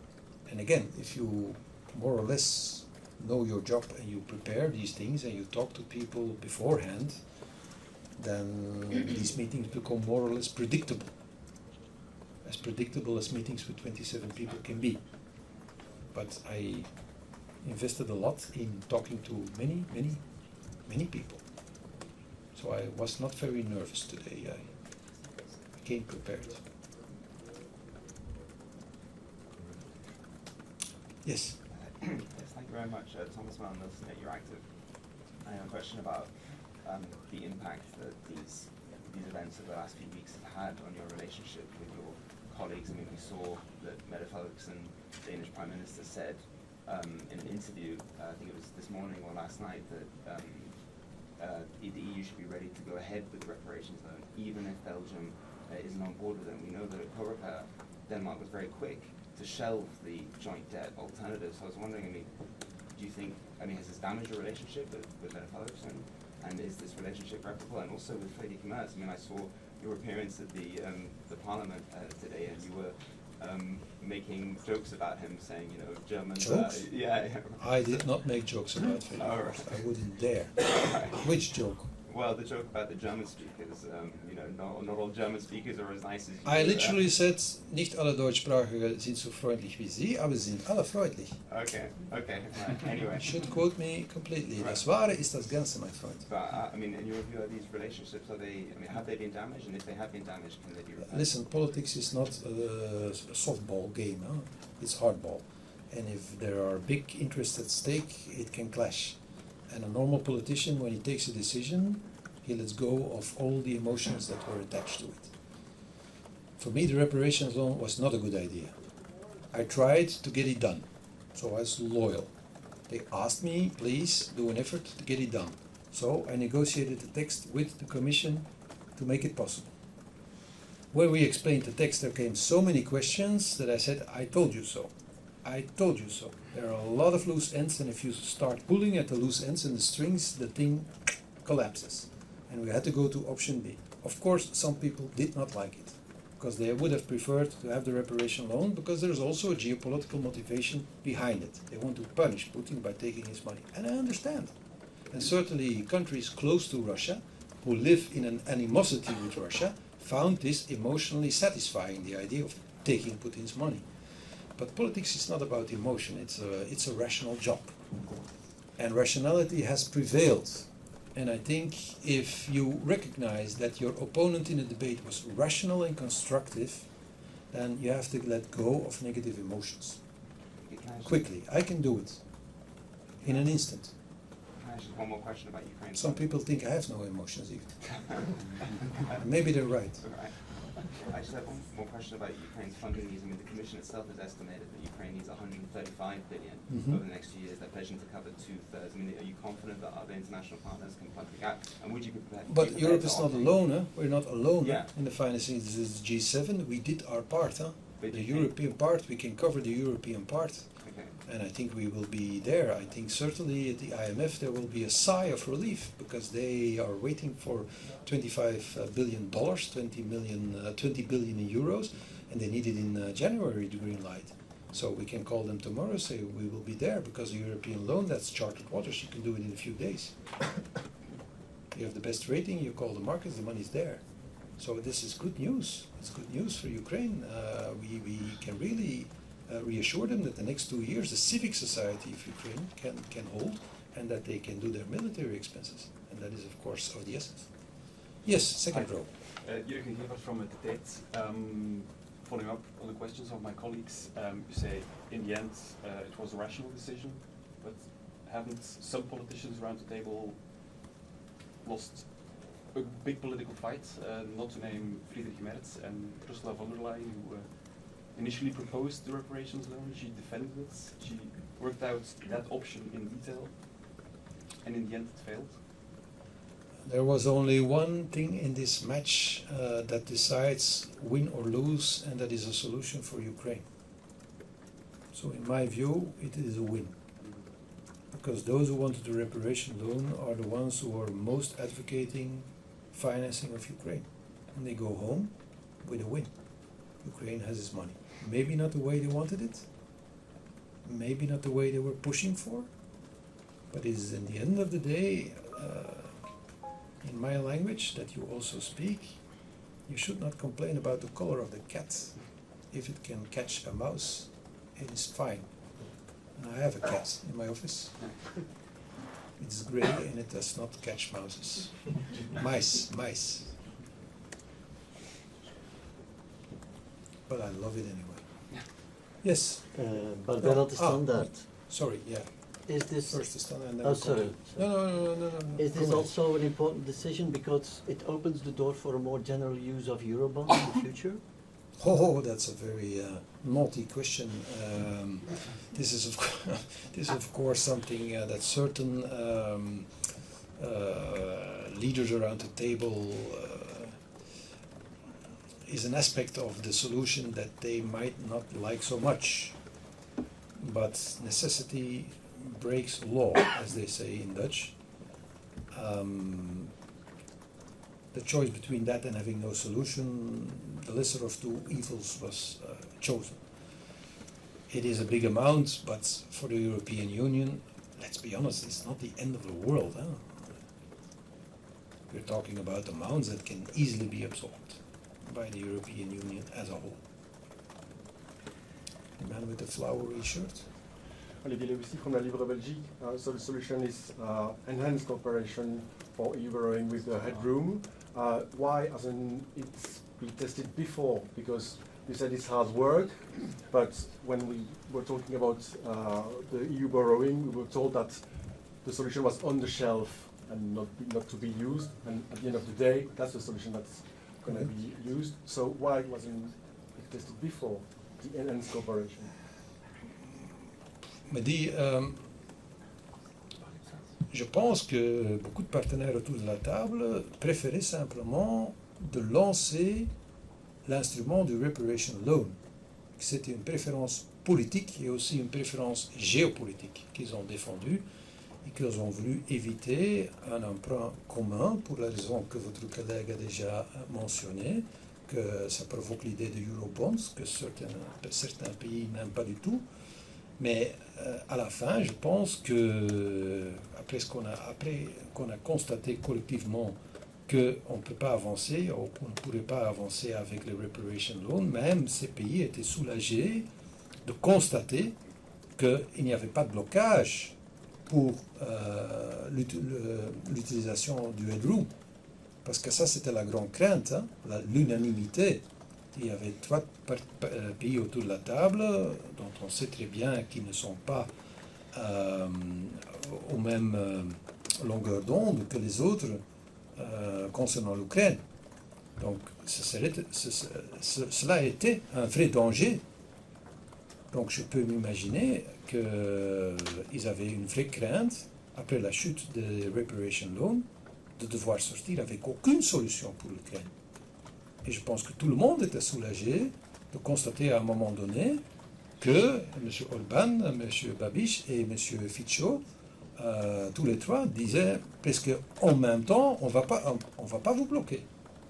And again, if you more or less know your job and you prepare these things and you talk to people beforehand, then these meetings become more or less predictable as meetings with 27 people can be. But I invested a lot in talking to many people. So I was not very nervous today. I came prepared. Yes. Yes, thank you very much. Thomas Mann, Net Active. I have a question about the impact that these events of the last few weeks have had on your relationship with your colleagues. I mean, we saw that Mette Frederiksen, Danish Prime Minister, said in an interview, I think it was this morning or last night, that the EU should be ready to go ahead with the reparations loan, even if Belgium isn't on board with it. We know that at Coreper, Denmark was very quick to shelve the joint debt alternative. So I was wondering, I mean, do you think, I mean, has this damaged your relationship with Mette Frederiksen? And is this relationship replicable? And also with Friedrich Merz, I mean, I saw your appearance at the Parliament today, and you were making jokes about him, saying, you know, Germans. Jokes? Yeah. I did not make jokes about Friedrich. Oh, right. I wouldn't dare. Which joke? Well, the joke about the German speakers, you know, not all German speakers are as nice as you. I literally said, nicht alle Deutschsprachigen sind so freundlich wie Sie, aber sie sind alle freundlich. Okay, right. Anyway. You should quote me completely. Right. Das Wahre ist das Ganze, my friend. But, I mean, in your view, are these relationships, have they been damaged? And if they have been damaged, can they be repaired? Listen, politics is not a softball game, huh? It's hardball. And if there are big interests at stake, it can clash. And a normal politician, when he takes a decision, he lets go of all the emotions that were attached to it. For me, the reparations loan was not a good idea. I tried to get it done, so I was loyal. They asked me, please do an effort to get it done. So I negotiated the text with the Commission to make it possible. When we explained the text, there came so many questions that I said, I told you so. I told you so. There are a lot of loose ends, and if you start pulling at the loose ends and the strings, the thing collapses. And we had to go to option B. Of course, some people did not like it, because they would have preferred to have the reparation loan, because there's also a geopolitical motivation behind it. They want to punish Putin by taking his money. And I understand. And certainly countries close to Russia, who live in an animosity with Russia, found this emotionally satisfying, the idea of taking Putin's money. But politics is not about emotion, it's a rational job. And rationality has prevailed. And I think if you recognize that your opponent in a debate was rational and constructive, then you have to let go of negative emotions. Quickly. I can do it in an instant. Just one more question about Ukraine. Some people think I have no emotions even. Maybe they're right. I just have one more question about Ukraine's funding needs. I mean, the Commission itself has estimated that Ukraine needs 135 billion over the next 2 years. They're pledging to cover 2/3. I mean, are you confident that other international partners can plug the gap? And would you be prepared? But Europe is not alone. Huh? We're not alone in the financing. This is G7. We did our part. Huh? The European part. We can cover the European part. And I think we will be there. I think certainly at the IMF there will be a sigh of relief because they are waiting for $25 billion, 20 billion in euros, and they need it in January, the green light. So we can call them tomorrow, say we will be there because the European loan, that's chartered waters, you can do it in a few days. You have the best rating, you call the markets, the money's there. So this is good news. It's good news for Ukraine. We can really reassure them that the next 2 years the civic society of Ukraine can hold and that they can do their military expenses. And that is, of course, of the essence. Yes, second row. Jürgen Gebert from the following up on the questions of my colleagues, you say in the end it was a rational decision, but haven't some politicians around the table lost a big political fight, not to name Friedrich Merz and Ursula von der Leyen, who initially proposed the reparations loan, she defended it, she worked out that option in detail, and in the end it failed? There was only one thing in this match that decides win or lose, and that is a solution for Ukraine. So in my view, it is a win. Because those who wanted the reparation loan are the ones who are most advocating financing of Ukraine. And they go home with a win. Ukraine has its money. Maybe not the way they wanted it, maybe not the way they were pushing for, but it is in the end of the day, in my language that you also speak, you should not complain about the color of the cat. If it can catch a mouse, it is fine. And I have a cat in my office. It's grey and it does not catch mouses. Mice. But I love it anyway. Yes. But they're not the standard. Sorry, yeah. Is this first the standard and then oh, sorry. No. Is this also an important decision because it opens the door for a more general use of Eurobonds in the future? Oh, that's a very naughty question. This is of course something that certain leaders around the table is an aspect of the solution that they might not like so much. But necessity breaks law, as they say in Dutch. The choice between that and having no solution, the lesser of two evils was chosen. It is a big amount, but for the European Union, let's be honest, it's not the end of the world. Huh? We're talking about amounts that can easily be absorbed by the European Union as a whole. The man with the flowery shirt. Olivier Lebussy from La Libre Belgique. So the solution is enhanced cooperation for e-borrowing with the headroom. Why hasn't it been tested before? Because you said it's hard work, but when we were talking about the EU borrowing, we were told that the solution was on the shelf and not to be used. And at the end of the day, that's the solution that's going to be used. So why wasn't it tested before, the enhanced cooperation? Me dit, je pense que beaucoup de partenaires autour de la table préféraient simplement de lancer l'instrument du reparation loan. C'était une préférence politique et aussi une préférence géopolitique qu'ils ont défendue et qu'ils ont voulu éviter un emprunt commun pour la raison que votre collègue a déjà mentionnée, que ça provoque l'idée de Eurobonds, que certains pays n'aiment pas du tout. Mais à la fin, je pense que après qu'on a constaté collectivement qu'on ne peut pas avancer, ou qu'on ne pourrait pas avancer avec les reparation loans. Même ces pays étaient soulagés de constater qu'il n'y avait pas de blocage pour l'utilisation du headroom. Parce que ça, c'était la grande crainte, hein, l'unanimité. Il y avait 3 pays autour de la table, dont on sait très bien qu'ils ne sont pas aux mêmes longueur d'onde que les autres concernant l'Ukraine. Donc, cela a été un vrai danger. Donc, je peux m'imaginer qu'ils avaient une vraie crainte, après la chute des reparation loans, de devoir sortir avec aucune solution pour l'Ukraine. Et je pense que tout le monde était soulagé de constater à un moment donné que M. Orban, M. Babiš et M. Fico, tous les 3 disaient presque en même temps, on va pas vous bloquer.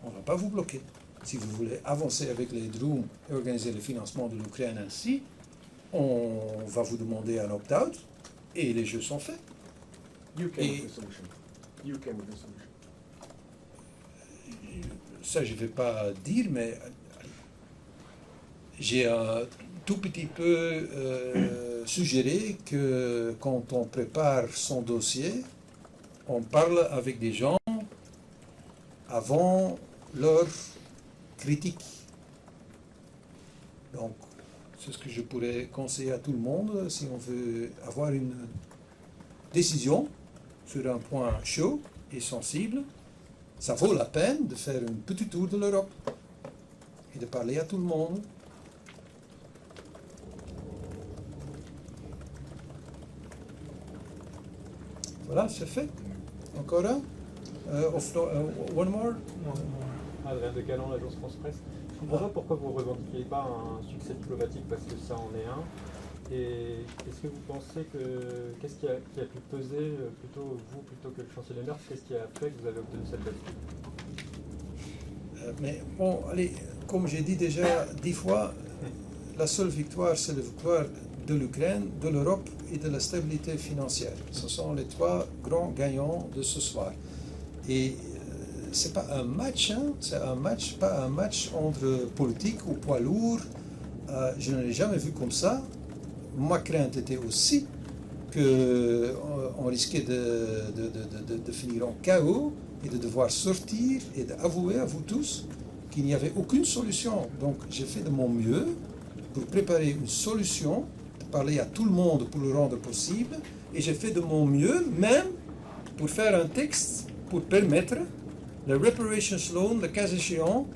On ne va pas vous bloquer. Si vous voulez avancer avec les drones et organiser le financement de l'Ukraine ainsi, on va vous demander un opt-out et les jeux sont faits. You came with the solution. You came with the solution. Ça, je ne vais pas dire, mais j'ai un tout petit peu suggéré que quand on prépare son dossier, on parle avec des gens avant leur critique. Donc, c'est ce que je pourrais conseiller à tout le monde si on veut avoir une décision sur un point chaud et sensible. Ça vaut la peine de faire un petit tour de l'Europe et de parler à tout le monde. Voilà, c'est fait. Encore un one more. Adrien de Calan, l'agence France Presse. Je ne comprends pas pourquoi vous ne revendiquez pas un succès diplomatique, parce que ça en est un. Et est-ce que vous pensez qu'est-ce qui a pu peser, plutôt vous plutôt que le chancelier Merz, qu'est-ce qui a fait que vous avez obtenu cette bataille? Mais bon, allez, comme j'ai dit déjà 10 fois, la seule victoire, c'est la victoire de l'Ukraine, de l'Europe et de la stabilité financière. Ce sont les 3 grands gagnants de ce soir. Et c'est pas un match, hein, c'est un match, pas un match entre politique ou poids lourd. Je ne l'ai jamais vu comme ça. Ma crainte était aussi qu'on risquait de finir en chaos et de devoir sortir et d'avouer à vous tous qu'il n'y avait aucune solution. Donc j'ai fait de mon mieux pour préparer une solution, de parler à tout le monde pour le rendre possible, et j'ai fait de mon mieux même pour faire un texte pour permettre le reparations loan, le cas échéant,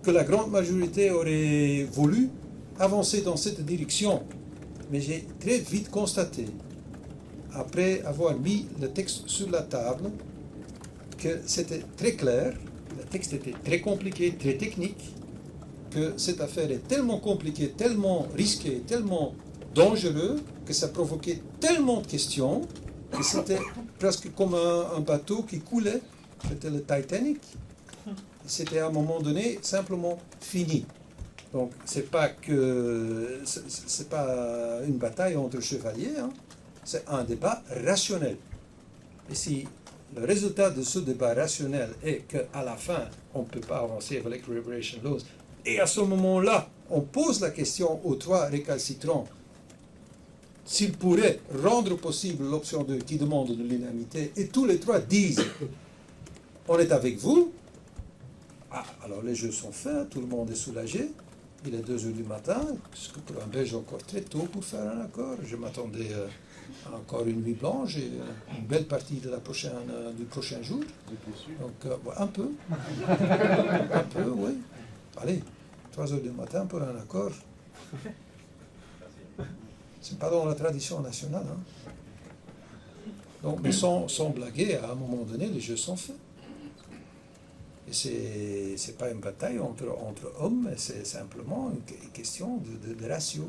que la grande majorité aurait voulu avancer dans cette direction. Mais j'ai très vite constaté, après avoir mis le texte sur la table, que c'était très clair, le texte était très compliqué, très technique, que cette affaire est tellement compliquée, tellement risquée, tellement dangereuse, que ça provoquait tellement de questions, que c'était presque comme un bateau qui coulait. C'était le Titanic. C'était à un moment donné simplement fini. Donc c'est pas une bataille entre chevaliers, hein. C'est un débat rationnel. Et si le résultat de ce débat rationnel est qu'à la fin on ne peut pas avancer avec les reparation laws, et à ce moment-là on pose la question aux 3 récalcitrants s'ils pourraient rendre possible l'option 2 qui demande de l'unanimité, et tous les 3 disent on est avec vous, alors les jeux sont faits, tout le monde est soulagé. Il est 2 heures du matin, ce que pour un Belge encore très tôt pour faire un accord. Je m'attendais à encore une nuit blanche et une belle partie de du prochain jour. Donc un peu. Un peu, oui. Allez, 3 heures du matin pour un accord. C'est pas dans la tradition nationale. Hein. Donc, mais sans blaguer, à un moment donné, les jeux sont faits. Et c'est pas une bataille entre hommes, c'est simplement une question de ratio.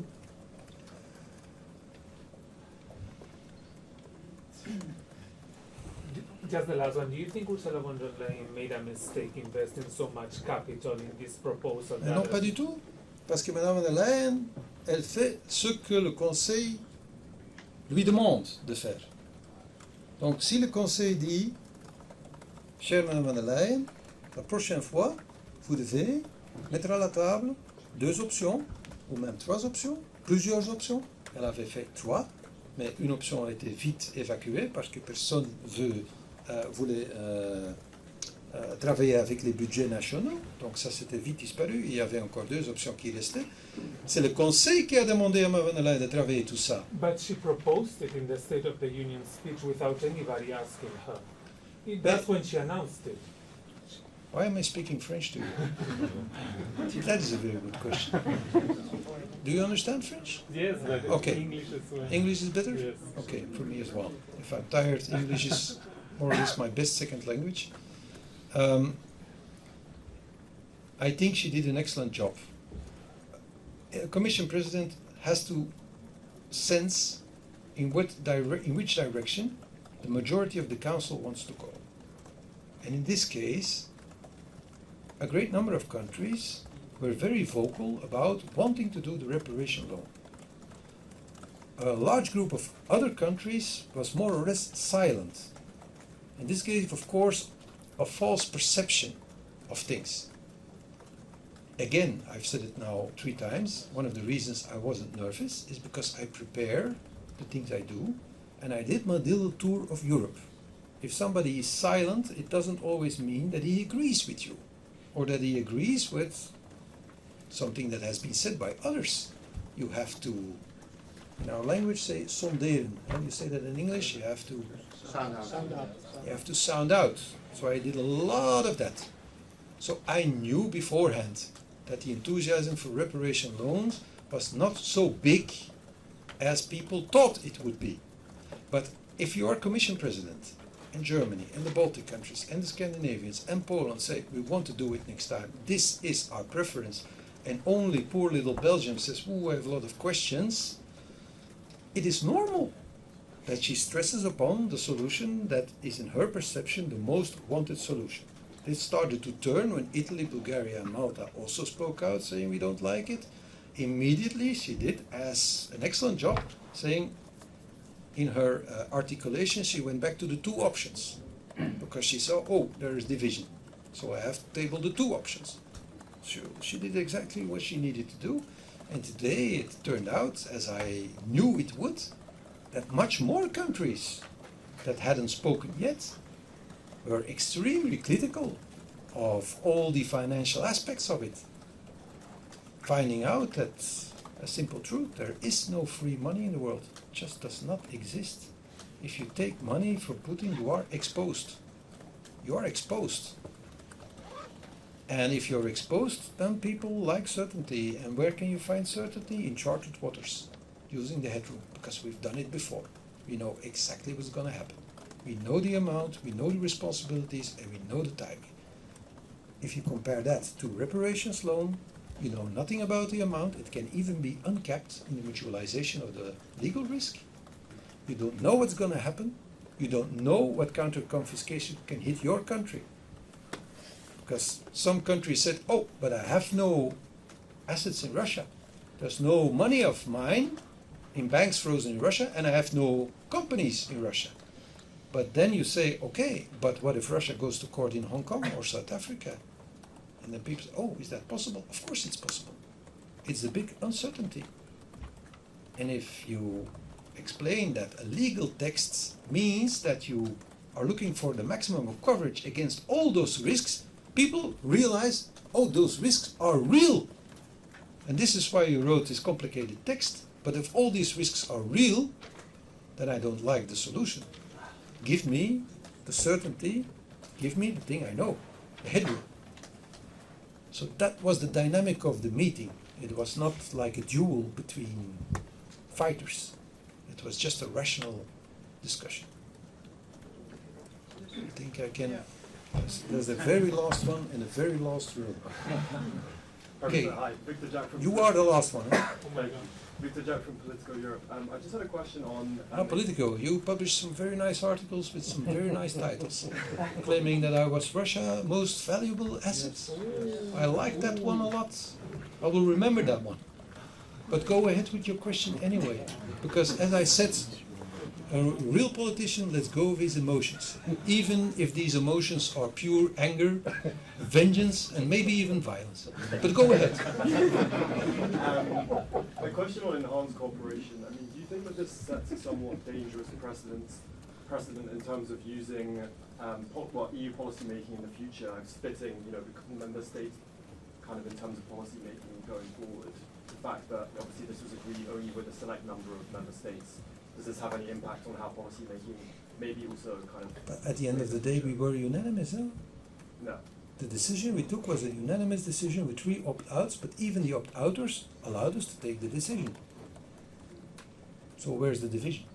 Just the last one. Do you think Ursula von der Leyen made a mistake investing so much capital in this proposal? Non, pas du tout. Parce que Mme von der Leyen, elle fait ce que le Conseil lui demande de faire. Donc si le Conseil dit chère Madame von der Leyen, la prochaine fois, vous devez mettre à la table 2 options, ou même 3 options, plusieurs options. Elle avait fait 3, mais une option a été vite évacuée parce que personne voulait travailler avec les budgets nationaux. Donc ça, c'était vite disparu. Il y avait encore 2 options qui restaient. C'est le Conseil qui a demandé à Mme von der Leyen de travailler tout ça. But she proposed it in the State of the Union speech without anybody asking her. That's when she announced it. Why am I speaking French to you? That is a very good question. Do you understand French? Yes, but okay. English as well. English is better? Yes. Okay, for me as well. If I'm tired, English is more or less my best second language. I think she did an excellent job. A Commission President has to sense in which direction the majority of the Council wants to go. And in this case, a great number of countries were very vocal about wanting to do the reparation loan. A large group of other countries was more or less silent. And this gave, of course, a false perception of things. Again, I've said it now 3 times, one of the reasons I wasn't nervous is because I prepare the things I do, and I did my little tour of Europe. If somebody is silent, it doesn't always mean that he agrees with you, or that he agrees with something that has been said by others. You have to, in our language, say sonderen. How do you say that in English? You have to sound out. You have to sound out. So I did a lot of that. So I knew beforehand that the enthusiasm for reparation loans was not so big as people thought it would be. But if you are Commission President, and Germany, and the Baltic countries, and the Scandinavians, and Poland say, we want to do it next time, this is our preference, and only poor little Belgium says, ooh, I have a lot of questions, it is normal that she stresses upon the solution that is in her perception the most wanted solution. This started to turn when Italy, Bulgaria, and Malta also spoke out saying we don't like it. Immediately she did as an excellent job saying in her articulation she went back to the 2 options because she saw, oh, there is division. So I have to table the 2 options. So she did exactly what she needed to do. And today it turned out, as I knew it would, that much more countries that hadn't spoken yet were extremely critical of all the financial aspects of it. Finding out that a simple truth, there is no free money in the world. It just does not exist. If you take money from Putin, you are exposed. You are exposed. And if you're exposed, then people like certainty. And where can you find certainty? In charted waters, using the headroom, because we've done it before. We know exactly what's going to happen. We know the amount, we know the responsibilities, and we know the timing. If you compare that to reparations loan, you know nothing about the amount. It can even be uncapped in the mutualization of the legal risk. You don't know what's going to happen. You don't know what counter-confiscation can hit your country. Because some countries said, oh, but I have no assets in Russia. There's no money of mine in banks frozen in Russia, and I have no companies in Russia. But then you say, okay, but what if Russia goes to court in Hong Kong or South Africa? And then people say, oh, is that possible? Of course it's possible. It's a big uncertainty. And if you explain that a legal text means that you are looking for the maximum of coverage against all those risks, people realize, oh, those risks are real. And this is why you wrote this complicated text. But if all these risks are real, then I don't like the solution. Give me the certainty, give me the thing I know, the headroom. So that was the dynamic of the meeting. It was not like a duel between fighters. It was just a rational discussion. I think I can... There's the very last one and the very last room. Okay, hi, Viktor Jack from you are the last one. Huh? Oh my God. Viktor Jack from Politico Europe. I just had a question on... Politico, you published some very nice articles with some very nice titles, claiming that I was Russia's most valuable asset. I like that one a lot. I will remember that one. But go ahead with your question anyway, because as I said, a real politician lets go of his emotions, even if these emotions are pure anger, vengeance, and maybe even violence. But go ahead. A question on enhanced cooperation. I mean, do you think that this sets a somewhat dangerous precedent in terms of using EU policy making in the future, splitting, the member states kind of in terms of policy making going forward? The fact that obviously this was agreed only with a select number of member states. Does this have any impact on how policy making maybe also kind of... But at the end of the day, we were unanimous, huh? No. The decision we took was a unanimous decision with 3 opt-outs, but even the opt-outers allowed us to take the decision. So where's the division?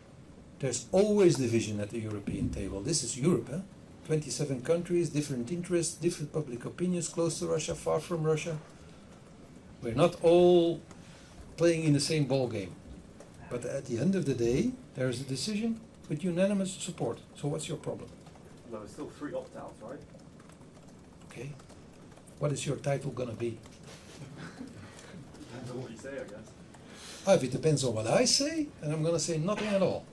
There's always division at the European table. This is Europe, huh? 27 countries, different interests, different public opinions, close to Russia, far from Russia. We're not all playing in the same ball game. But at the end of the day, there is a decision with unanimous support. So what's your problem? No, it's still 3 opt-outs, right? Okay. What is your title gonna be? Depends on what you say, I guess. If it depends on what I say, then I'm gonna say nothing at all.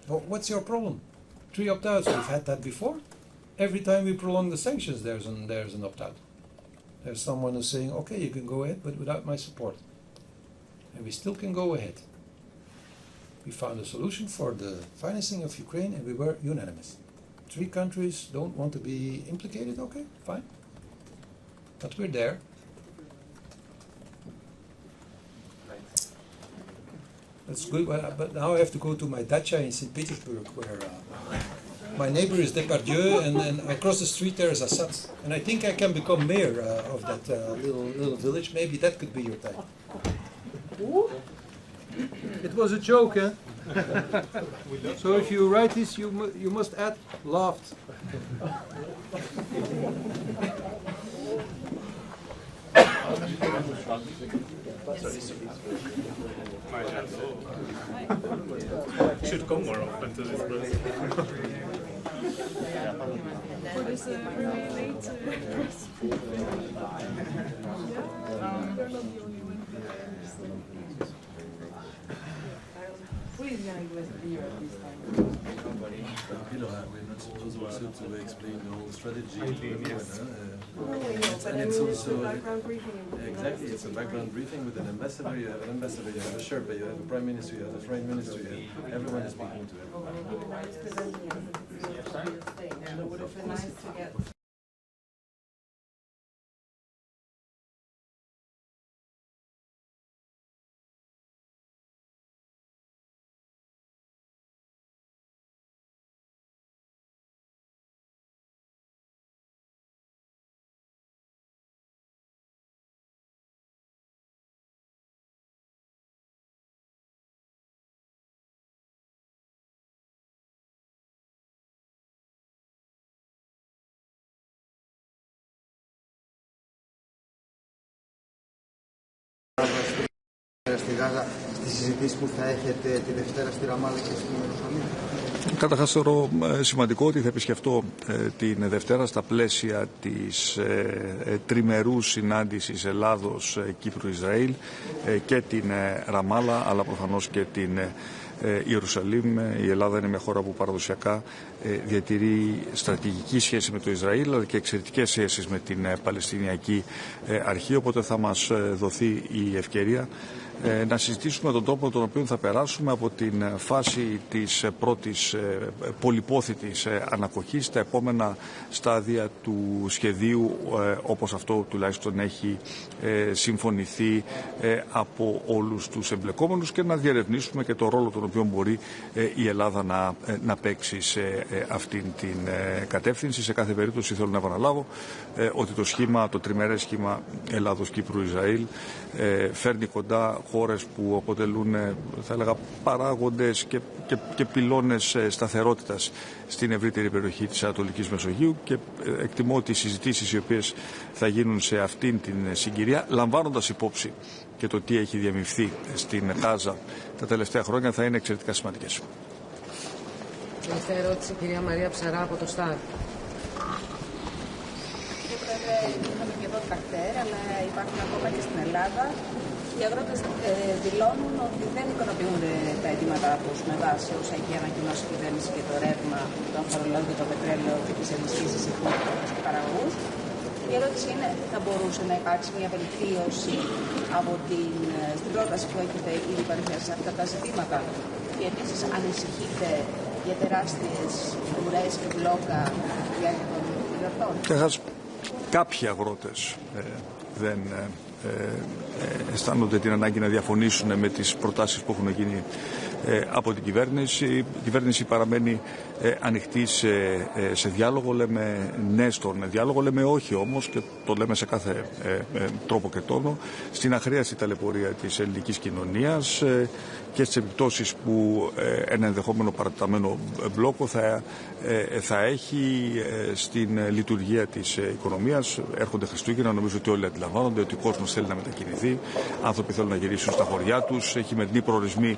But what's your problem? 3 opt-outs, we've had that before. Every time we prolong the sanctions, there's an opt-out. There's someone who's saying, okay, you can go ahead, but without my support. And we still can go ahead. We found a solution for the financing of Ukraine, and we were unanimous. 3 countries don't want to be implicated, okay, fine. But we're there. That's good, but now I have to go to my dacha in St. Petersburg, where my neighbor is Depardieu, and across the street there is Assad. And I think I can become mayor of that little village. Maybe that could be your type. It was a joke, eh? So if you write this, you must add laughed. Should come more often to this place. We're not supposed also to explain the whole strategy. And it's also exactly, it's a background briefing with an ambassador. You have an ambassador, you have a Sherpa, you have a prime minister, you have a foreign minister. Everyone is speaking to everyone. It would have been nice to get. Στη Γάζα, στις συζητήσεις που θα έχετε τη Δευτέρα στη Ραμάλα και στην Ιερουσαλήμ? Καταρχάς θεωρώ σημαντικό ότι θα επισκεφτώ την Δευτέρα στα πλαίσια της τριμερούς συνάντησης Ελλάδος, Κύπρου, Ισραήλ και την Ραμάλα, αλλά προφανώς και την Ιερουσαλήμ. Η Ελλάδα είναι μια χώρα που παραδοσιακά διατηρεί στρατηγική σχέση με το Ισραήλ, αλλά και εξαιρετικές σχέσεις με την Παλαιστινιακή Αρχή, οπότε θα μας δοθεί η ευκαιρία να συζητήσουμε τον τρόπο τον οποίο θα περάσουμε από την φάση της πρώτης πολυπόθητης ανακοχής στα επόμενα στάδια του σχεδίου, όπως αυτό τουλάχιστον έχει συμφωνηθεί από όλους τους εμπλεκόμενους, και να διερευνήσουμε και το ρόλο τον οποίο μπορεί η Ελλάδα να παίξει σε αυτήν την κατεύθυνση. Σε κάθε περίπτωση θέλω να επαναλάβω ότι το τριμερές σχήμα Ελλάδος, Κύπρου, Ισραήλ φέρνει κοντά χώρες που αποτελούν, θα έλεγα, παράγοντες και πυλώνες σταθερότητας στην ευρύτερη περιοχή της Ανατολικής Μεσογείου, και εκτιμώ ότι οι συζητήσεις οι οποίες θα γίνουν σε αυτήν την συγκυρία, λαμβάνοντας υπόψη και το τι έχει διαμειφθεί στην Γάζα τα τελευταία χρόνια, θα είναι εξαιρετικά σημαντικές. Τελευταία ερώτηση, κυρία Μαρία Ψαρά από το ΣΤΑΡ. Κύριε Πρόεδρε, είχαμε και εδώ τα κτέρ, αλλά υπάρχουν ακόμα και στην Ελλάδα Οι αγρότες δηλώνουν ότι δεν ικανοποιούνται τα αιτήματά τους με βάση όσα έχει ανακοινώσει η κυβέρνηση για το ρεύμα, το αφορολόγιο, το πετρέλαιο και τις ενισχύσεις εθνικότητας και παραγωγούς. Η ερώτηση είναι, θα μπορούσε να υπάρξει μια βελτίωση από στην πρόταση που έχετε ήδη παρουσιάσει σε αυτά τα ζητήματα? Και επίσης ανησυχείτε για τεράστιες ουρές και μπλόκα διάρκεια των γιορτών? Κάποιοι αγρότες δεν αισθάνονται την ανάγκη να διαφωνήσουν με τις προτάσεις που έχουν γίνει από την κυβέρνηση. Η κυβέρνηση παραμένει ανοιχτή σε διάλογο, λέμε ναι στον διάλογο, λέμε όχι όμως, και το λέμε σε κάθε τρόπο και τόνο, στην αχρίαστη ταλαιπωρία της ελληνικής κοινωνίας και στις επιπτώσεις που ένα ενδεχόμενο παρατεταμένο μπλόκο θα έχει στην λειτουργία της οικονομίας. Έρχονται Χριστούγεννα, νομίζω ότι όλοι αντιλαμβάνονται ότι ο κόσμος θέλει να μετακινηθεί, άνθρωποι θέλουν να γυρίσουν στα χωριά τους, χειμερινοί προορισμοί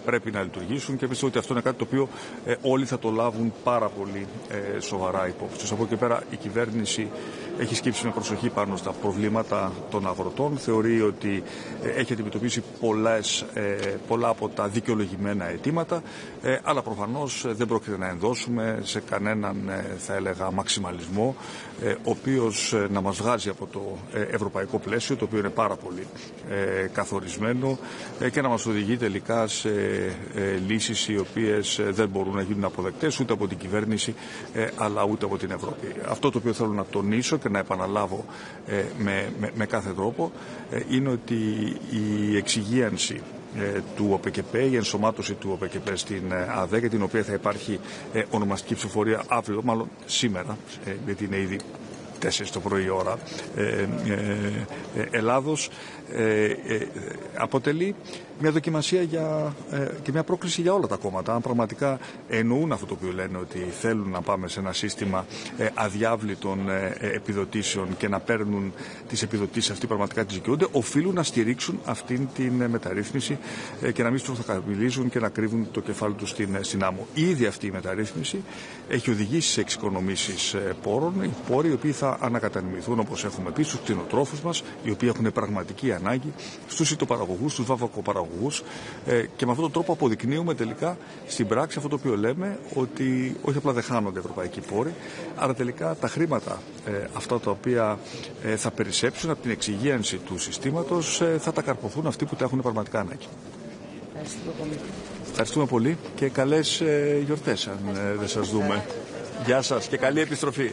πρέπει να λειτουργήσουν, και πιστεύω ότι αυτό είναι κάτι το οποίο όλοι θα το λάβουν πάρα πολύ σοβαρά υπόψη τους. Από εκεί πέρα η κυβέρνηση έχει σκύψει με προσοχή πάνω στα προβλήματα των αγροτών. Θεωρεί ότι έχει αντιμετωπίσει πολλά από τα δικαιολογημένα αιτήματα, αλλά προφανώς δεν πρόκειται να ενδώσουμε σε κανέναν, θα έλεγα, μαξιμαλισμό, ο οποίος να μας βγάζει από το ευρωπαϊκό πλαίσιο, το οποίο είναι πάρα πολύ καθορισμένο, και να μας οδηγεί τελικά σε λύσεις οι οποίες δεν μπορούν να γίνουν αποδεκτές ούτε από την κυβέρνηση αλλά ούτε από την Ευρώπη. Αυτό το οποίο θέλω να τονίσω και να επαναλάβω με κάθε τρόπο είναι ότι η εξυγίανση του ΟΠΚΠ, η ενσωμάτωση του ΟΠΚΠ στην ΑΔΕ, για την οποία θα υπάρχει ονομαστική ψηφοφορία αύριο, μάλλον σήμερα, γιατί είναι ήδη 4 το πρωί ώρα Ελλάδος, αποτελεί μια δοκιμασία και μια πρόκληση για όλα τα κόμματα. Αν πραγματικά εννοούν αυτό το οποίο λένε, ότι θέλουν να πάμε σε ένα σύστημα αδιάβλητων επιδοτήσεων και να παίρνουν τις επιδοτήσεις αυτοί πραγματικά τις δικαιούνται, οφείλουν να στηρίξουν αυτήν την μεταρρύθμιση και να μην στροφοκαμιλίζουν και να κρύβουν το κεφάλι τους στην άμμο. Ήδη αυτή η μεταρρύθμιση έχει οδηγήσει σε εξοικονομήσεις πόρων, πόροι οι οποίοι θα ανακατανεμηθούν, όπως έχουμε πει, στους κτηνοτρόφους μας, οι οποίοι έχουν πραγματική ανάγκη, στους υτοπαραγωγούς, στους βαβακοπαραγωγούς, και με αυτόν τον τρόπο αποδεικνύουμε τελικά στην πράξη αυτό το οποίο λέμε, ότι όχι απλά δεν χάνονται ευρωπαϊκοί πόροι, αλλά τελικά τα χρήματα αυτά τα οποία θα περισσέψουν από την εξυγίανση του συστήματος θα τα καρποθούν αυτοί που τα έχουν πραγματικά ανάγκη. Ευχαριστούμε πολύ και καλές γιορτές αν δεν σας δούμε. Γεια σας και καλή επιστροφή.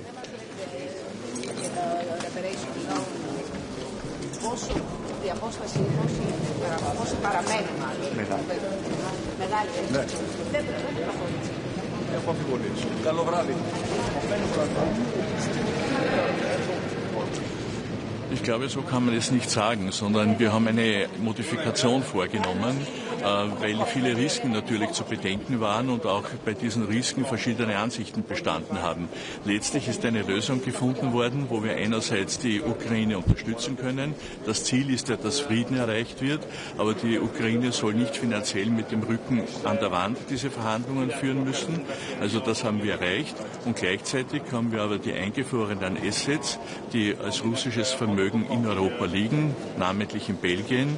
Η απόσταση πόσο παραμένει μάλλον. Μεγάλη. Ναι. Δεν πρέπει να προχωρήσει. Έχω αμφιβολίες. Καλό βράδυ. Ich glaube, so kann man es nicht sagen, sondern wir haben eine Modifikation vorgenommen, weil viele Risiken natürlich zu bedenken waren und auch bei diesen Risiken verschiedene Ansichten bestanden haben. Letztlich ist eine Lösung gefunden worden, wo wir einerseits die Ukraine unterstützen können. Das Ziel ist ja, dass Frieden erreicht wird, aber die Ukraine soll nicht finanziell mit dem Rücken an der Wand diese Verhandlungen führen müssen. Also das haben wir erreicht und gleichzeitig haben wir aber die eingefrorenen Assets, die als russisches Vermögen in Europa liegen, namentlich in Belgien,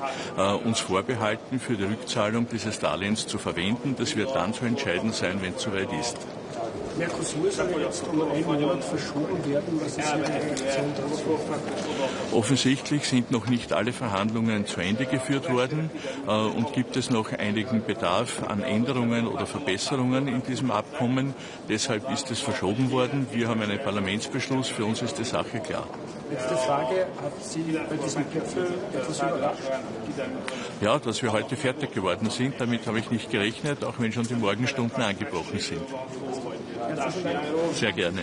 uns vorbehalten, für die Rückzahlung dieses Darlehens zu verwenden. Das wird dann zu entscheiden sein, wenn es soweit ist. Mercosur soll jetzt um einen Monat verschoben werden. Was ist Ihre Reaktion darauf? Offensichtlich sind noch nicht alle Verhandlungen zu Ende geführt worden und gibt es noch einigen Bedarf an Änderungen oder Verbesserungen in diesem Abkommen. Deshalb ist es verschoben worden. Wir haben einen Parlamentsbeschluss. Für uns ist die Sache klar. Letzte Frage, hat Sie bei diesem Gipfel etwas überrascht? Ja, dass wir heute fertig geworden sind. Damit habe ich nicht gerechnet, auch wenn schon die Morgenstunden angebrochen sind. Sehr gerne.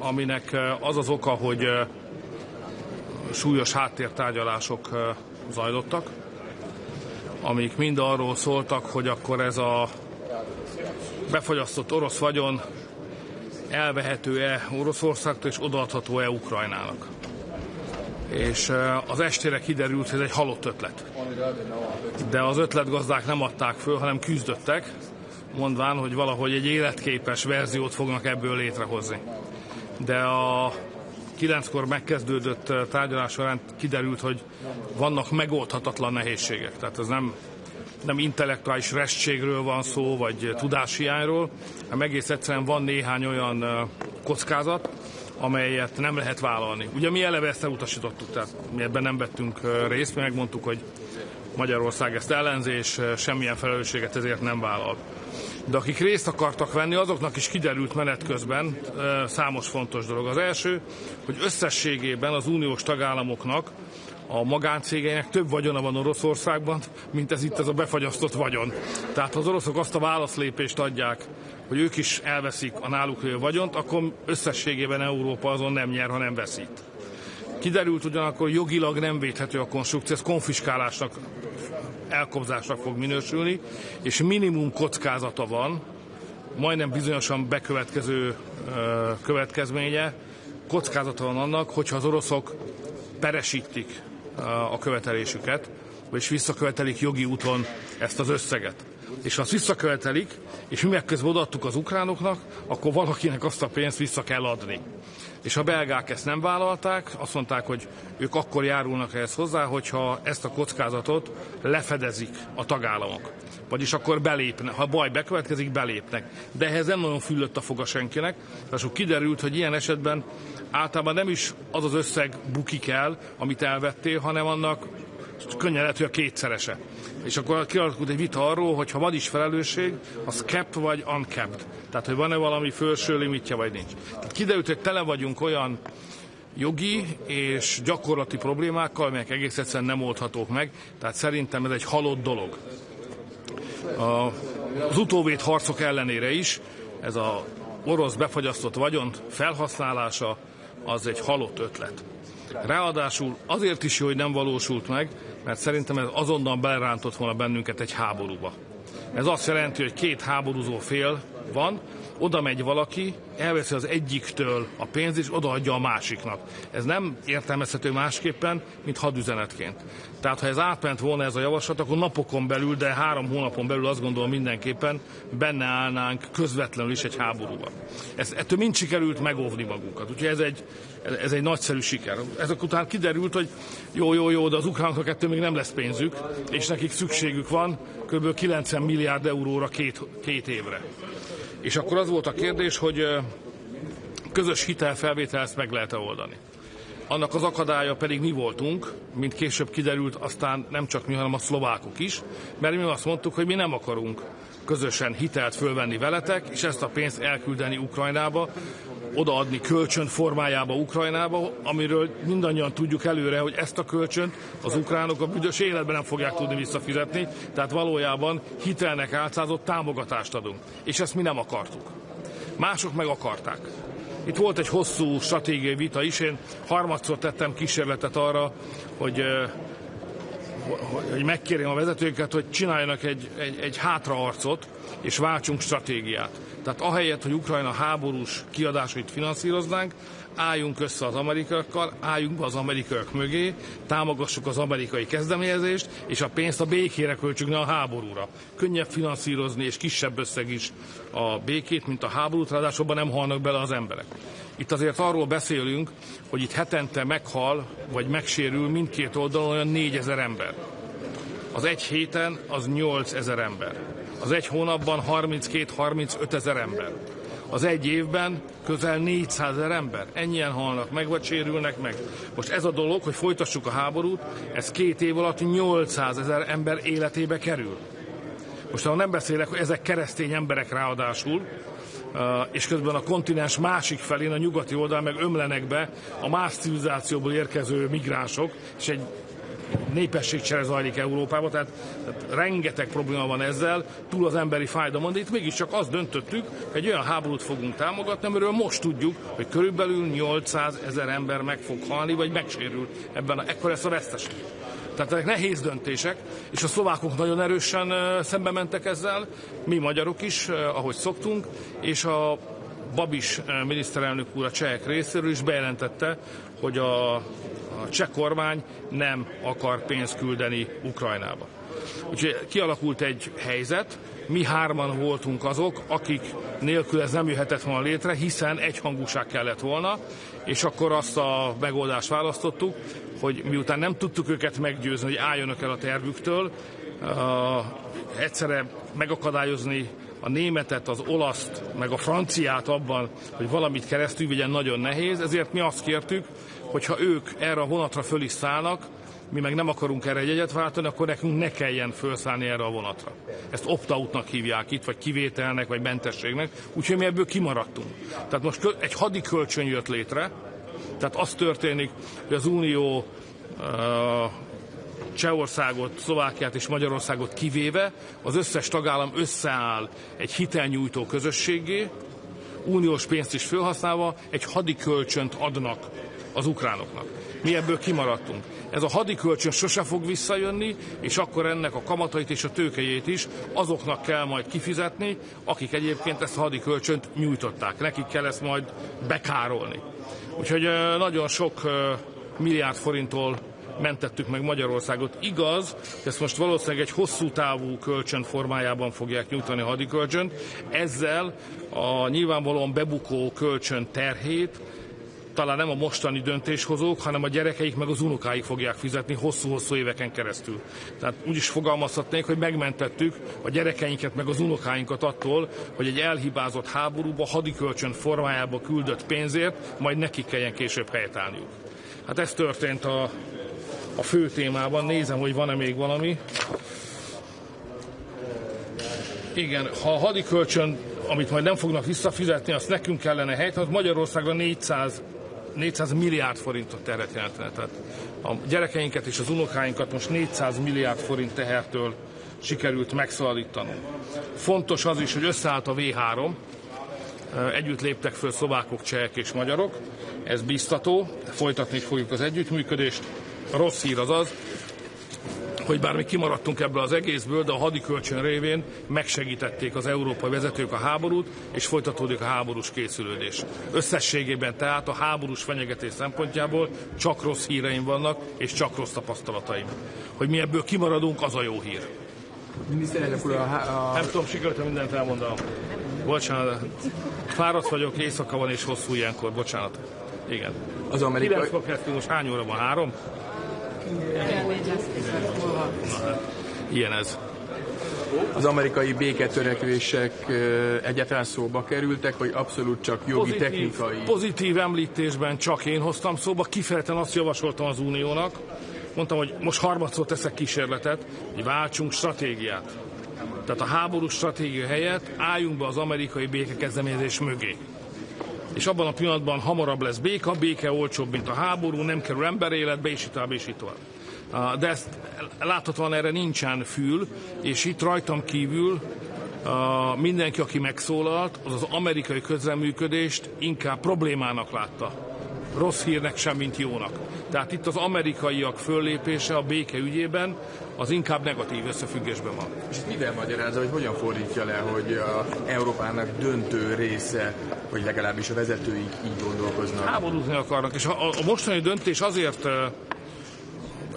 aminek az az oka, hogy súlyos háttértárgyalások zajlottak, amik mind arról szóltak, hogy akkor ez a befagyasztott orosz vagyon elvehető-e Oroszországtól és odaadható-e Ukrajnának. És az estére kiderült, hogy ez egy halott ötlet. De az ötletgazdák nem adták föl, hanem küzdöttek, mondván, hogy valahogy egy életképes verziót fognak ebből létrehozni. De a 9-kor megkezdődött tárgyalás során kiderült, hogy vannak megoldhatatlan nehézségek. Tehát ez nem intellektuális restségről van szó, vagy tudáshiányról, hanem egész egyszerűen van néhány olyan kockázat, amelyet nem lehet vállalni. Ugye mi eleve ezt elutasítottuk, tehát mi ebben nem vettünk részt, mi megmondtuk, hogy Magyarország ezt ellenzi, és semmilyen felelősséget ezért nem vállal. De akik részt akartak venni, azoknak is kiderült menet közben számos fontos dolog. Az első, hogy összességében az uniós tagállamoknak, a magáncégeinek több vagyona van Oroszországban, mint ez itt ez a befagyasztott vagyon. Tehát ha az oroszok azt a válaszlépést adják, hogy ők is elveszik a náluk lévő vagyont, akkor összességében Európa azon nem nyer, hanem veszít. Kiderült ugyanakkor, jogilag nem védhető a konstrukció, ez konfiskálásnak, elkobzásnak fog minősülni, és minimum kockázata van, majdnem bizonyosan bekövetkező következménye, kockázata van annak, hogyha az oroszok peresítik a követelésüket, vagyis visszakövetelik jogi úton ezt az összeget. És ha azt visszakövetelik, és mi megközben odaadtuk az ukránoknak, akkor valakinek azt a pénzt vissza kell adni. És a belgák ezt nem vállalták, azt mondták, hogy ők akkor járulnak ehhez hozzá, hogyha ezt a kockázatot lefedezik a tagállamok. Vagyis akkor belépnek, ha baj bekövetkezik, belépnek. De ehhez nem nagyon füllött a foga senkinek, és kiderült, hogy ilyen esetben általában nem is az az összeg bukik el, amit elvettél, hanem annak könnyen lehet, hogy a kétszerese. És akkor kialakult egy vita arról, hogy ha van is felelősség, az capped vagy uncapped. Tehát, hogy van-e valami felső limitje, vagy nincs. Tehát kiderült, hogy tele vagyunk olyan jogi és gyakorlati problémákkal, amelyek egész egyszerűen nem oldhatók meg. Tehát szerintem ez egy halott dolog. Az utóvét harcok ellenére is ez az orosz befagyasztott vagyon felhasználása az egy halott ötlet. Ráadásul azért is jó, hogy nem valósult meg, mert szerintem ez azonnal belerántott volna bennünket egy háborúba. Ez azt jelenti, hogy két háborúzó fél van, oda megy valaki, elveszi az egyiktől a pénzt, és odaadja a másiknak. Ez nem értelmezhető másképpen, mint hadüzenetként. Tehát, ha ez átment volna ez a javaslat, akkor napokon belül, de 3 hónapon belül azt gondolom mindenképpen benne állnánk közvetlenül is egy háborúban. Ettől mind sikerült megóvni magunkat. Úgyhogy ez egy nagyszerű siker. Ezek után kiderült, hogy jó, de az ukránoknak ettől még nem lesz pénzük, és nekik szükségük van kb. 90 milliárd euróra két évre. És akkor az volt a kérdés, hogy közös hitelfelvétel ezt meg lehet-e oldani. Annak az akadálya pedig mi voltunk, mint később kiderült, aztán nem csak mi, hanem a szlovákok is, mert mi azt mondtuk, hogy mi nem akarunk közösen hitelt fölvenni veletek, és ezt a pénzt elküldeni Ukrajnába, odaadni kölcsön formájába Ukrajnába, amiről mindannyian tudjuk előre, hogy ezt a kölcsönt az ukránok a büdös életben nem fogják tudni visszafizetni, tehát valójában hitelnek álcázott támogatást adunk. És ezt mi nem akartuk. Mások meg akarták. Itt volt egy hosszú stratégiai vita is, én harmadszor tettem kísérletet arra, hogy megkérjem a vezetőket, hogy csináljanak egy hátraarcot, és váltsunk stratégiát. Tehát ahelyett, hogy Ukrajna háborús kiadásait finanszíroznánk, álljunk össze az amerikaiakkal, álljunk be az amerikaiak mögé, támogassuk az amerikai kezdeményezést, és a pénzt a békére költsük, ne a háborúra. Könnyebb finanszírozni, és kisebb összeg is a békét, mint a háborút, ráadásul nem halnak bele az emberek. Itt azért arról beszélünk, hogy itt hetente meghal, vagy megsérül mindkét oldalon olyan 4000 ember. Az egy héten az 8000 ember. Az egy hónapban 32-35 ezer ember. Az egy évben közel 400 000 ember. Ennyien halnak meg, vagy sérülnek meg. Most ez a dolog, hogy folytassuk a háborút, ez 2 év alatt 800 000 ember életébe kerül. Most ha nem beszélek, hogy ezek keresztény emberek ráadásul, és közben a kontinens másik felén, a nyugati oldalon meg ömlenek be a más civilizációból érkező migránsok, és egy népességcsere zajlik Európában, tehát rengeteg probléma van ezzel, túl az emberi fájdalmon, de itt mégiscsak azt döntöttük, hogy egy olyan háborút fogunk támogatni, amiről most tudjuk, hogy körülbelül 800 000 ember meg fog halni, vagy megsérül ekkor lesz a veszteség. Tehát ezek nehéz döntések, és a szlovákok nagyon erősen szembe mentek ezzel, mi magyarok is, ahogy szoktunk, és a Babis miniszterelnök úr a csehek részéről is bejelentette, hogy a cseh kormány nem akar pénzt küldeni Ukrajnába. Úgyhogy kialakult egy helyzet, mi hárman voltunk azok, akik nélkül ez nem jöhetett volna létre, hiszen egyhangúság kellett volna, és akkor azt a megoldást választottuk, hogy miután nem tudtuk őket meggyőzni, hogy álljanak el a tervüktől, egyszerre megakadályozni a németet, az olaszt, meg a franciát abban, hogy valamit keresztül vigyen, nagyon nehéz, ezért mi azt kértük, hogy ha ők erre a vonatra föl is szállnak, mi meg nem akarunk erre egy jegyet váltani, akkor nekünk ne kelljen felszállni erre a vonatra. Ezt opt-outnak hívják itt, vagy kivételnek, vagy mentességnek, úgyhogy mi ebből kimaradtunk. Tehát most egy hadikölcsön jött létre, tehát az történik, hogy az Unió Csehországot, Szlovákiát és Magyarországot kivéve, az összes tagállam összeáll egy hitelnyújtó közösségé, uniós pénzt is felhasználva egy hadikölcsönt adnak az ukránoknak. Mi ebből kimaradtunk. Ez a hadikölcsön sose fog visszajönni, és akkor ennek a kamatait és a tőkejét is azoknak kell majd kifizetni, akik egyébként ezt a hadikölcsönt nyújtották. Nekik kell ezt majd bekárolni. Úgyhogy nagyon sok milliárd forinttól mentettük meg Magyarországot. Igaz, hogy ezt most valószínűleg egy hosszú távú kölcsön formájában fogják nyújtani a hadikölcsönt. Ezzel a nyilvánvalóan bebukó kölcsön terhét talán nem a mostani döntéshozók, hanem a gyerekeik meg az unokáik fogják fizetni hosszú-hosszú éveken keresztül. Tehát úgy is fogalmazhatnék, hogy megmentettük a gyerekeinket meg az unokáinkat attól, hogy egy elhibázott háborúba hadikölcsön formájába küldött pénzért majd nekik kelljen később helytállniuk. Hát ez történt a fő témában. Nézem, hogy van-e még valami. Igen, ha a hadikölcsön, amit majd nem fognak visszafizetni, azt nekünk kellene helytállni, az Magyarországra 400 milliárd forintot terhet jelentene. Tehát a gyerekeinket és az unokáinkat most 400 milliárd forint tehertől sikerült megszabadítanunk. Fontos az is, hogy összeállt a V3, együtt léptek föl szlovákok, csehek és magyarok. Ez biztató, folytatni fogjuk az együttműködést. A rossz hír az, hogy bár mi kimaradtunk ebből az egészből, de a hadikölcsön révén megsegítették az európai vezetők a háborút, és folytatódik a háborús készülődés. Összességében tehát a háborús fenyegetés szempontjából csak rossz híreim vannak, és csak rossz tapasztalataim. Hogy mi ebből kimaradunk, az a jó hír. Miniszterelnök úr, nem tudom, sikerült mindent elmondanom. Bocsánat, fáradt vagyok, éjszaka van és hosszú ilyenkor, bocsánat. Igen. Az amerikai... 9-kor kezdtünk, most hány óra van? 3? Ilyen ez. Az amerikai béketörekvések egyáltalán szóba kerültek, vagy abszolút csak jogi, technikai? Pozitív említésben csak én hoztam szóba, kifejezetten azt javasoltam az Uniónak, mondtam, hogy most harmadszor teszek kísérletet, hogy váltsunk stratégiát. Tehát a háborús stratégia helyett álljunk be az amerikai békekezdeményezés mögé. És abban a pillanatban hamarabb lesz béke olcsóbb, mint a háború, nem kerül emberéletbe, és így tovább. De ezt láthatóan erre nincsen fül, és itt rajtam kívül mindenki, aki megszólalt, az amerikai közreműködést inkább problémának látta. Rossz hírnek sem, mint jónak. Tehát itt az amerikaiak föllépése a béke ügyében az inkább negatív összefüggésben van. És mivel magyarázza, hogy hogyan fordítja le, hogy Európának döntő része, hogy legalábbis a vezetőik így gondolkoznak? Háborúzni akarnak, és a mostani döntés azért,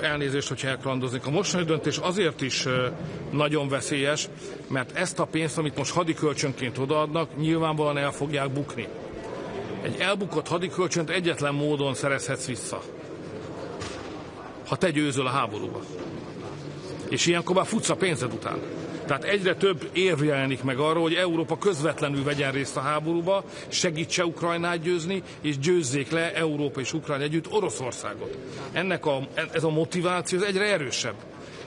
elnézést, hogyha elkalandoznék, a mostani döntés azért is nagyon veszélyes, mert ezt a pénzt, amit most hadikölcsönként odaadnak, nyilvánvalóan el fogják bukni. Egy elbukott hadikölcsönt egyetlen módon szerezhetsz vissza, ha te győzöl a háborúba. És ilyenkor már futsz a pénzed után. Tehát egyre több érv jelenik meg arra, hogy Európa közvetlenül vegyen részt a háborúba, segítse Ukrajnát győzni, és győzzék le Európa és Ukrajna együtt Oroszországot. Ez a motiváció egyre erősebb.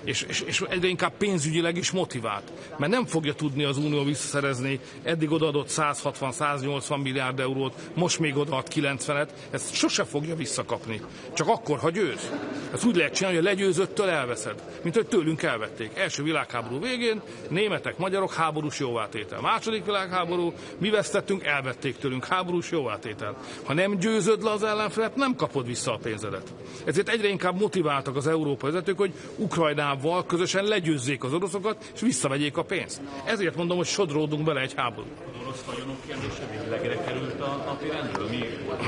és egyre inkább pénzügyileg is motivált. Mert nem fogja tudni az Unió visszaszerezni eddig odaadott 160-180 milliárd eurót, most még odaad 90-et, ezt sose fogja visszakapni. Csak akkor, ha győz. Ezt úgy lehet csinálni, hogy a legyőzöttől elveszed, mint hogy tőlünk elvették. Első világháború végén németek, magyarok, háborús jóvátétel. Második világháború, mi vesztettünk, elvették tőlünk, háborús jóvátétel. Ha nem győzöd le az ellenfelet, nem kapod vissza a pénzedet. Ezért egyre inkább motiváltak az európai vezetők, hogy Ukrajnával közösen legyőzzék az oroszokat, és visszavegyék a pénzt. Ezért mondom, hogy sodródunk bele egy háborúba. Az orosz vagyonok kérdése véglegre került a napirendről? Mi volt?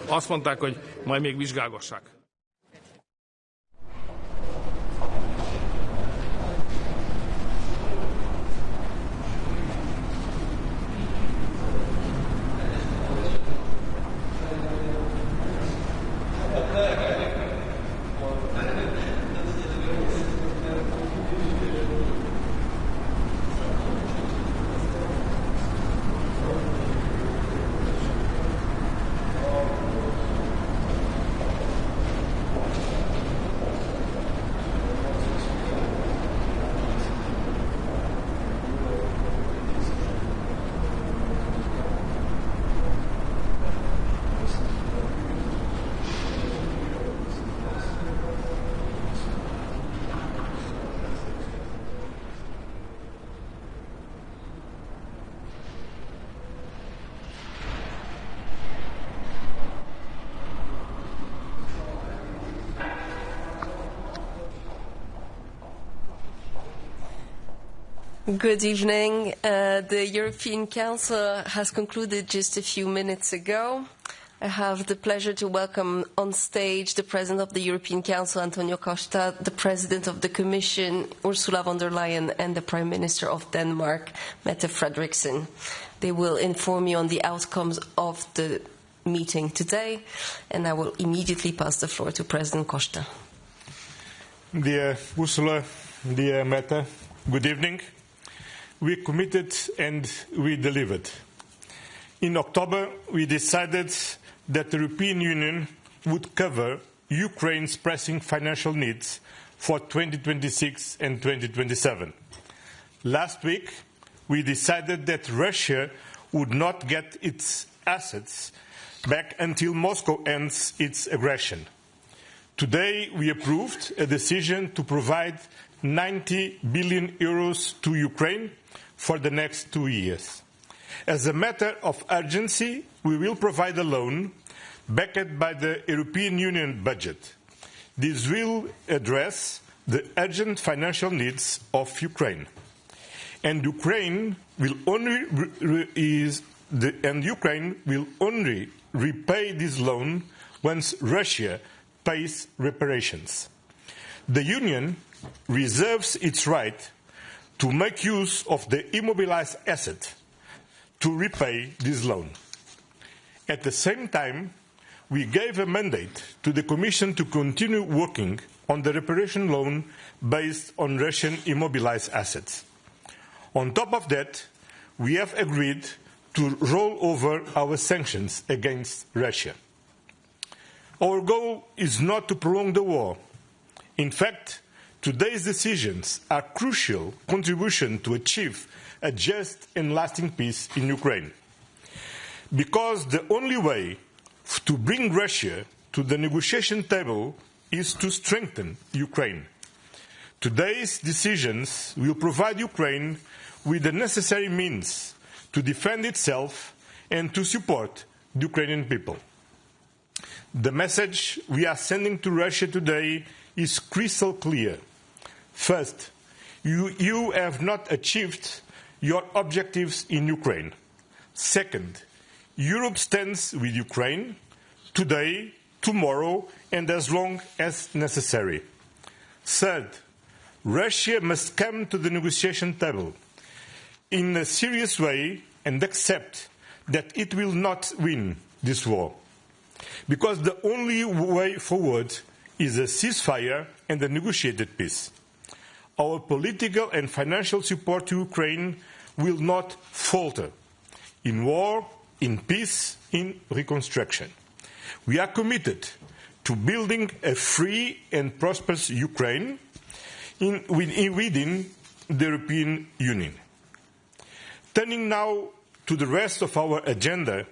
Azt mondták, hogy majd még vizsgálgassák. Good evening. The European Council has concluded just a few minutes ago. I have the pleasure to welcome on stage the President of the European Council, Antonio Costa, the President of the Commission, Ursula von der Leyen, and the Prime Minister of Denmark, Mette Frederiksen. They will inform you on the outcomes of the meeting today, and I will immediately pass the floor to President Costa. Dear Ursula, dear Mette, good evening. We committed and we delivered. In October, we decided that the European Union would cover Ukraine's pressing financial needs for 2026 and 2027. Last week, we decided that Russia would not get its assets back until Moscow ends its aggression. Today, we approved a decision to provide 90 billion euros to Ukraine for the next 2 years. As a matter of urgency, we will provide a loan backed by the European Union budget. This will address the urgent financial needs of Ukraine. And Ukraine will only repay this loan once Russia pays reparations. The Union reserves its right to make use of the immobilized asset to repay this loan. At the same time, we gave a mandate to the Commission to continue working on the reparation loan based on Russian immobilized assets. On top of that, we have agreed to roll over our sanctions against Russia. Our goal is not to prolong the war. In fact, today's decisions are a crucial contribution to achieve a just and lasting peace in Ukraine. Because the only way to bring Russia to the negotiation table is to strengthen Ukraine. Today's decisions will provide Ukraine with the necessary means to defend itself and to support the Ukrainian people. The message we are sending to Russia today is crystal clear. First, you have not achieved your objectives in Ukraine. Second, Europe stands with Ukraine today, tomorrow, and as long as necessary. Third, Russia must come to the negotiation table in a serious way and accept that it will not win this war. Because the only way forward is a ceasefire and a negotiated peace. Our political and financial support to Ukraine will not falter in war, in peace, in reconstruction. We are committed to building a free and prosperous Ukraine within the European Union. Turning now to the rest of our agenda,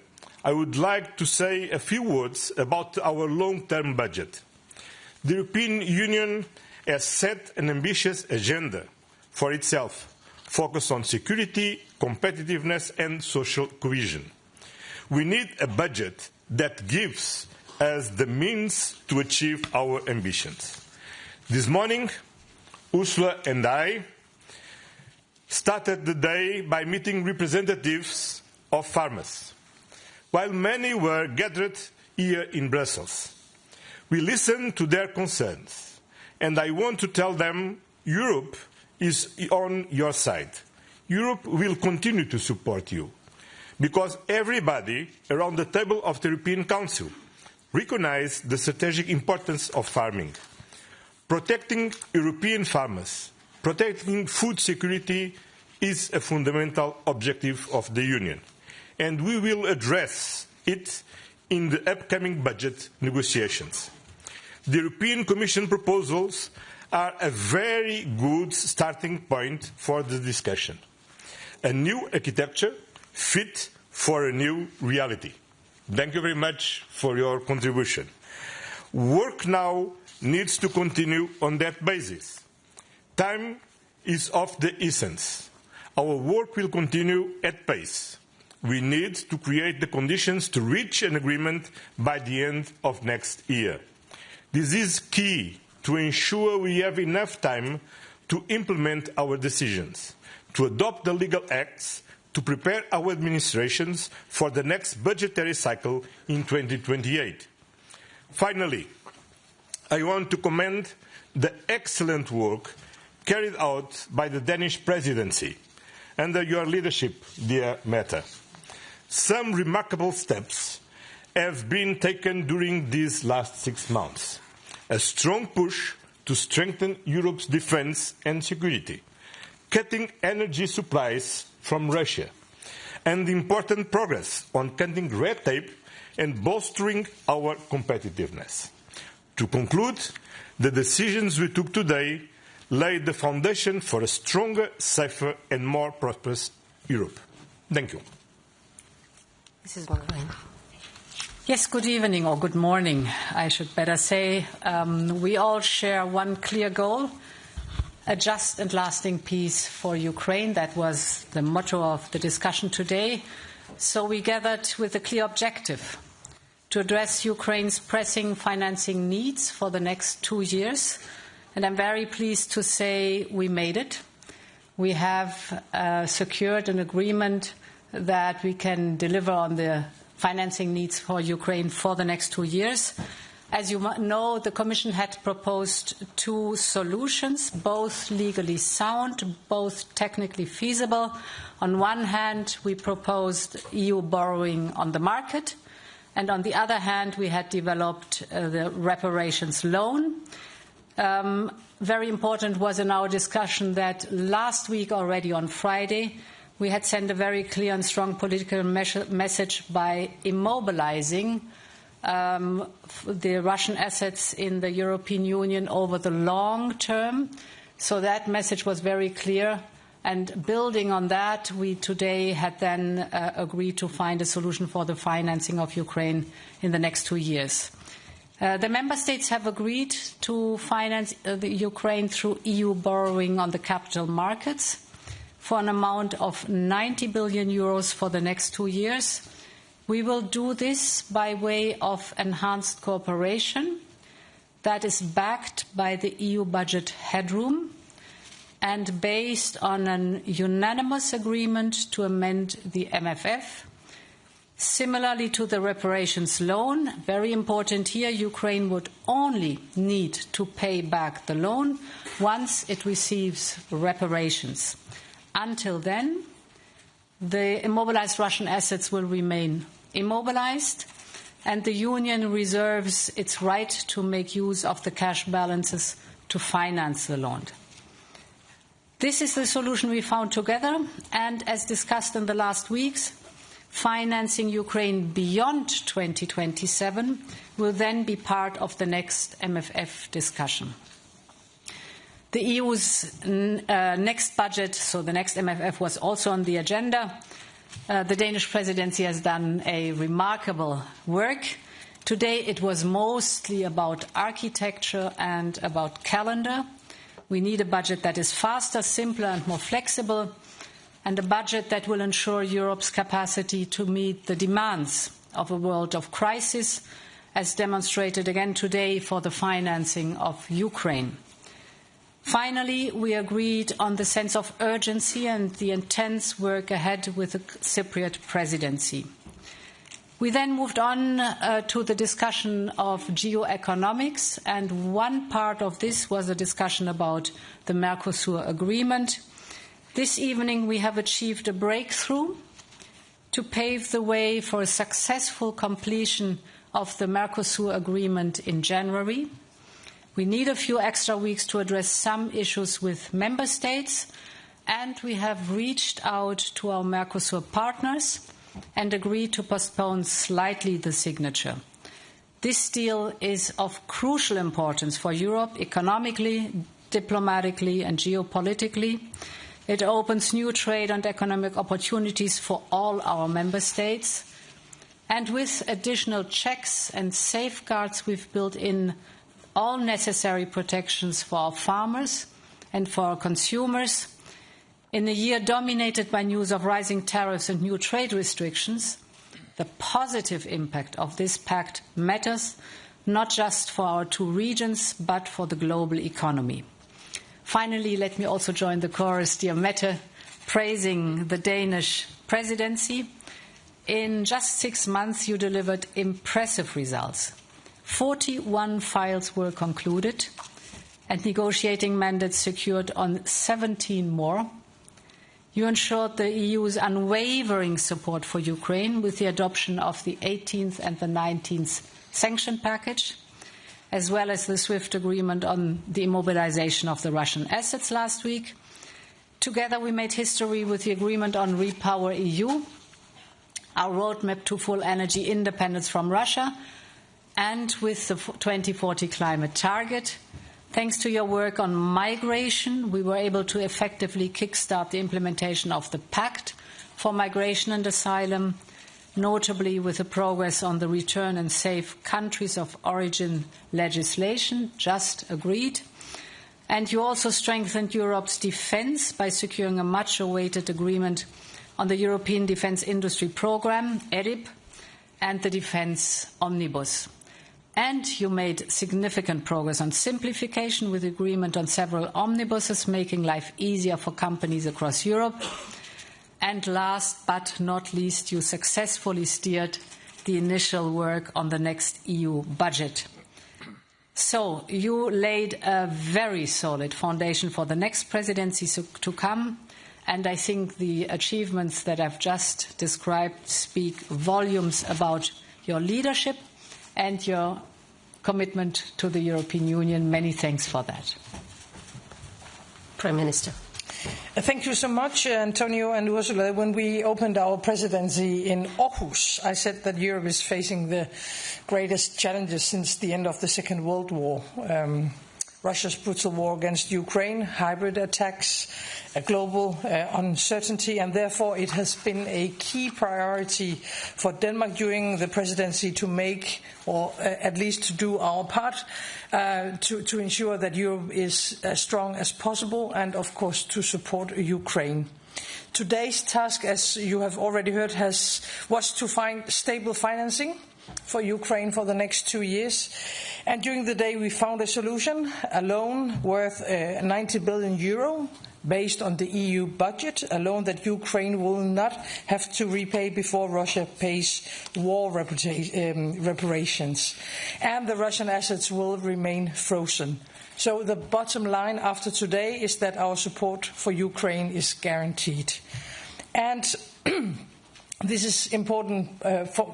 I would like to say a few words about our long-term budget. The European Union has set an ambitious agenda for itself, focused on security, competitiveness and social cohesion. We need a budget that gives us the means to achieve our ambitions. This morning, Ursula and I started the day by meeting representatives of farmers, while many were gathered here in Brussels. We listened to their concerns, and I want to tell them Europe is on your side. Europe will continue to support you, because everybody around the table of the European Council recognizes the strategic importance of farming. Protecting European farmers, protecting food security is a fundamental objective of the Union, and we will address it in the upcoming budget negotiations. The European Commission proposals are a very good starting point for the discussion. A new architecture fit for a new reality. Thank you very much for your contribution. Work now needs to continue on that basis. Time is of the essence. Our work will continue at pace. We need to create the conditions to reach an agreement by the end of next year. This is key to ensure we have enough time to implement our decisions, to adopt the legal acts, to prepare our administrations for the next budgetary cycle in 2028. Finally, I want to commend the excellent work carried out by the Danish presidency under your leadership, dear Mette. Some remarkable steps have been taken during these last 6 months. A strong push to strengthen Europe's defense and security, cutting energy supplies from Russia, and important progress on cutting red tape and bolstering our competitiveness. To conclude, the decisions we took today laid the foundation for a stronger, safer and more prosperous Europe. Thank you. Mrs. von der Leyen. Yes, good evening or good morning, I should better say. We all share one clear goal, a just and lasting peace for Ukraine. That was the motto of the discussion today. So we gathered with a clear objective to address Ukraine's pressing financing needs for the next 2 years. And I'm very pleased to say we made it. We have secured an agreement that we can deliver on the financing needs for Ukraine for the next 2 years. As you know, the Commission had proposed 2 solutions, both legally sound, both technically feasible. On one hand, we proposed EU borrowing on the market, and on the other hand, we had developed the reparations loan. Very important was in our discussion that last week already on Friday, we had sent a very clear and strong political message by immobilizing the Russian assets in the European Union over the long term. So that message was very clear. And building on that, we today had then agreed to find a solution for the financing of Ukraine in the next 2 years. The member states have agreed to finance the Ukraine through EU borrowing on the capital markets for an amount of 90 billion euros for the next 2 years. We will do this by way of enhanced cooperation that is backed by the EU budget headroom and based on an unanimous agreement to amend the MFF. Similarly to the reparations loan, very important here, Ukraine would only need to pay back the loan once it receives reparations. Until then, the immobilized Russian assets will remain immobilized, and the Union reserves its right to make use of the cash balances to finance the loan. This is the solution we found together, and as discussed in the last weeks, financing Ukraine beyond 2027 will then be part of the next MFF discussion. The EU's next budget, so the next MFF, was also on the agenda. The Danish presidency has done a remarkable work. Today it was mostly about architecture and about calendar. We need a budget that is faster, simpler and more flexible, and a budget that will ensure Europe's capacity to meet the demands of a world of crisis, as demonstrated again today for the financing of Ukraine. Finally, we agreed on the sense of urgency and the intense work ahead with the Cypriot presidency. We then moved on to the discussion of geoeconomics, and one part of this was a discussion about the Mercosur agreement. This evening we have achieved a breakthrough to pave the way for a successful completion of the Mercosur agreement in January. We need a few extra weeks to address some issues with member states, and we have reached out to our Mercosur partners and agreed to postpone slightly the signature. This deal is of crucial importance for Europe economically, diplomatically and geopolitically. It opens new trade and economic opportunities for all our member states. And with additional checks and safeguards, we've built in all necessary protections for our farmers and for our consumers. In a year dominated by news of rising tariffs and new trade restrictions, the positive impact of this pact matters not just for our two regions, but for the global economy. Finally, let me also join the chorus, dear Mette, praising the Danish presidency. In just 6 months, you delivered impressive results. 41 files were concluded and negotiating mandates secured on 17 more. You ensured the EU's unwavering support for Ukraine with the adoption of the 18th and the 19th sanction package, as well as the swift agreement on the immobilization of the Russian assets last week. Together we made history with the agreement on Repower EU, our roadmap to full energy independence from Russia, and with the 2040 climate target. Thanks to your work on migration, we were able to effectively kickstart the implementation of the Pact for Migration and Asylum, notably with the progress on the return and safe countries of origin legislation just agreed. And you also strengthened Europe's defence by securing a much-awaited agreement on the European Defence Industry Programme, EDIP, and the Defence Omnibus. And you made significant progress on simplification with agreement on several omnibuses, making life easier for companies across Europe. And last but not least, you successfully steered the initial work on the next EU budget. So you laid a very solid foundation for the next presidency to come. And I think the achievements that I've just described speak volumes about your leadership and your commitment to the European Union. Many thanks for that. Prime Minister. Thank you so much, Antonio and Ursula. When we opened our presidency in Aarhus, I said that Europe is facing the greatest challenges since the end of the Second World War. Russia's brutal war against Ukraine, hybrid attacks, a global uncertainty, and therefore it has been a key priority for Denmark during the presidency to make, or at least to do our part, to ensure that Europe is as strong as possible and, of course, to support Ukraine. Today's task, as you have already heard, was to find stable financing for Ukraine for the next 2 years. And during the day we found a solution, a loan worth 90 billion euro based on the EU budget, a loan that Ukraine will not have to repay before Russia pays war reparations. And the Russian assets will remain frozen. So the bottom line after today is that our support for Ukraine is guaranteed. And this is important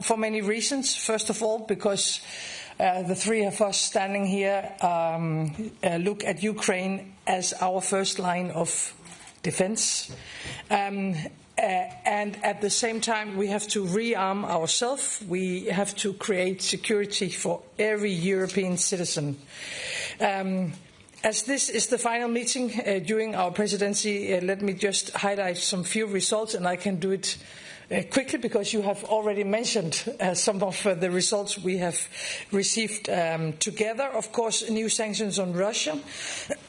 for many reasons. First of all, because the three of us standing here look at Ukraine as our first line of defense. And at the same time, we have to rearm ourselves. We have to create security for every European citizen. As this is the final meeting during our presidency, let me just highlight some few results, and I can do it quickly because you have already mentioned some of the results we have received together. Of course, new sanctions on Russia.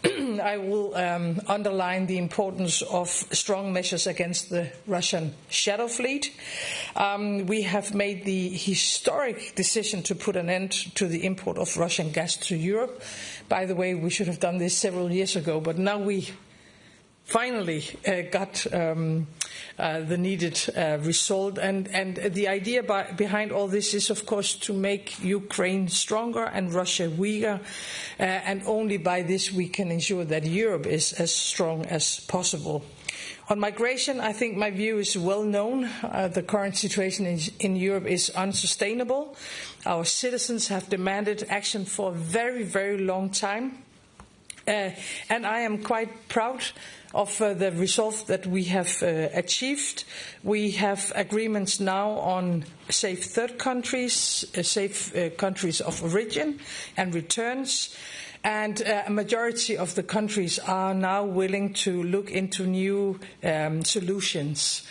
I will underline the importance of strong measures against the Russian shadow fleet. We have made the historic decision to put an end to the import of Russian gas to Europe. By the way, we should have done this several years ago, but now we finally got the needed result. And the idea behind all this is, of course, to make Ukraine stronger and Russia weaker. And only by this we can ensure that Europe is as strong as possible. On migration, I think my view is well known. The current situation in Europe is unsustainable. Our citizens have demanded action for a very, very long time. And I am quite proud of the results that we have achieved. We have agreements now on safe third countries, safe countries of origin and returns. And a majority of the countries are now willing to look into new solutions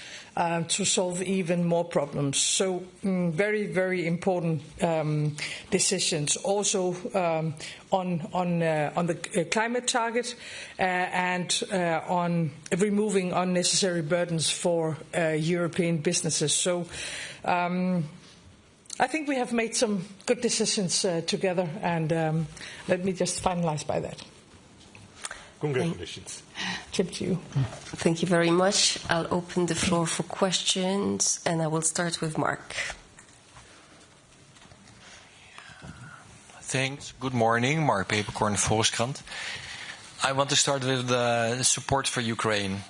to solve even more problems. So very, very important decisions. Also on the climate target and on removing unnecessary burdens for European businesses. So I think we have made some good decisions together, and let me just finalize by that. Congratulations. Chip to you. Thank you very much. I'll open the floor for questions, and I will start with Mark. Thanks. Good morning. Mark Peperkorn, Volkskrant. I want to start with the support for Ukraine.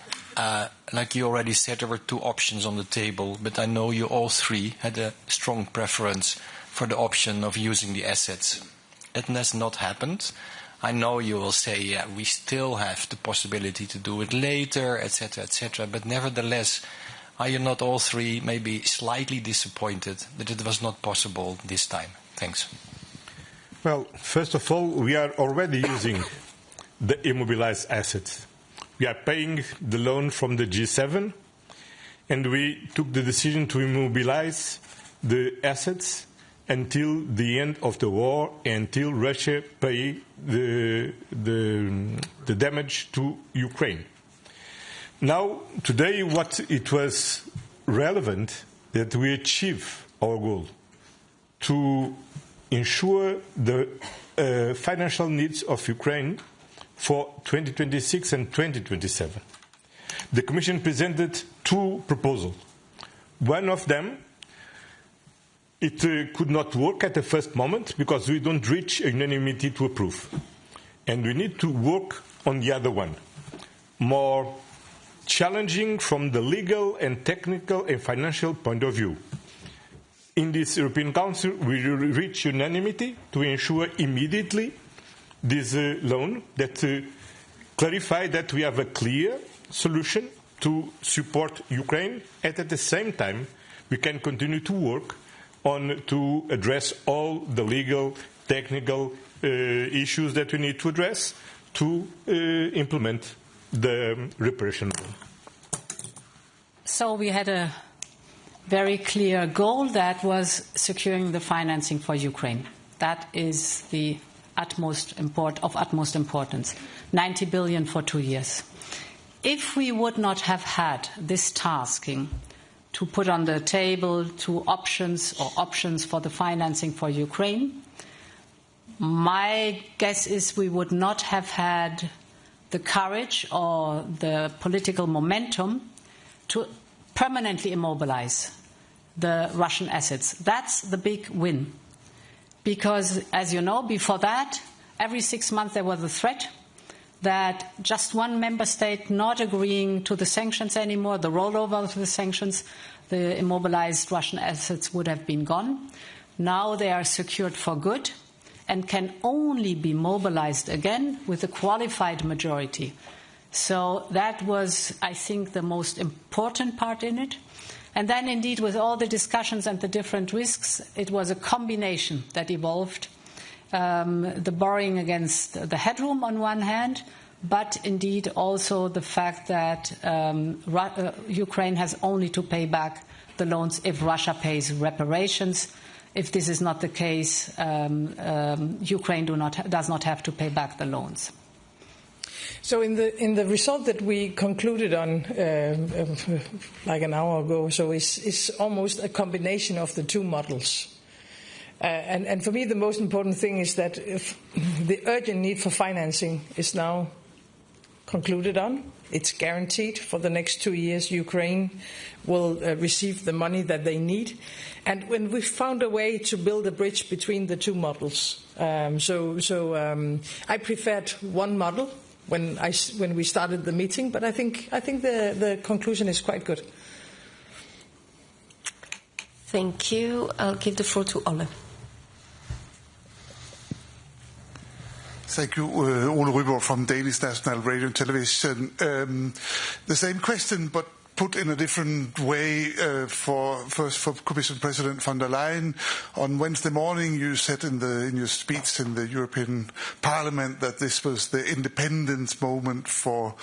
Like you already said, there were two options on the table, but I know you all three had a strong preference for the option of using the assets. That has not happened. I know you will say, yeah, we still have the possibility to do it later, etc., but nevertheless, are you not all three maybe slightly disappointed that it was not possible this time? Thanks. Well, first of all, we are already using the immobilized assets. We are paying the loan from the G7, and we took the decision to immobilize the assets until the end of the war, until Russia pay the damage to Ukraine. Now, today, what it was relevant that we achieve our goal to ensure the financial needs of Ukraine for 2026 and 2027. The Commission presented two proposals. One of them, it could not work at the first moment because we don't reach unanimity to approve. And we need to work on the other one, more challenging from the legal and technical and financial point of view. In this European Council, we reach unanimity to ensure immediately this loan that clarify that we have a clear solution to support Ukraine, and at the same time we can continue to work on to address all the legal, technical issues that we need to address to implement the reparation loan. So we had a very clear goal that was securing the financing for Ukraine. That is the utmost importance. 90 billion for 2 years. If we would not have had this tasking to put on the table two options for the financing for Ukraine, my guess is we would not have had the courage or the political momentum to permanently immobilize the Russian assets. That's the big win. Because, as you know, before that, every 6 months there was a threat that just one member state not agreeing to the sanctions anymore, the rollover of the sanctions, the immobilized Russian assets would have been gone. Now they are secured for good and can only be mobilized again with a qualified majority. So that was, I think, the most important part in it. And then, indeed, with all the discussions and the different risks, it was a combination that evolved. the borrowing against the headroom on one hand, but indeed also the fact that Ukraine has only to pay back the loans if Russia pays reparations. If this is not the case, Ukraine does not have to pay back the loans. So in the result that we concluded on like an hour ago, so it's almost a combination of the two models. And for me, the most important thing is that if the urgent need for financing is now concluded on. It's guaranteed for the next 2 years. Ukraine will receive the money that they need. And when we found a way to build a bridge between the two models, I preferred one model when we started the meeting, but I think the conclusion is quite good. Thank you. I'll give the floor to Ole. Thank you, Ole Wever from Danish National Radio and Television. The same question, but put in a different way for Commission President von der Leyen. On Wednesday morning, you said in your speech in the European Parliament that this was the independence moment for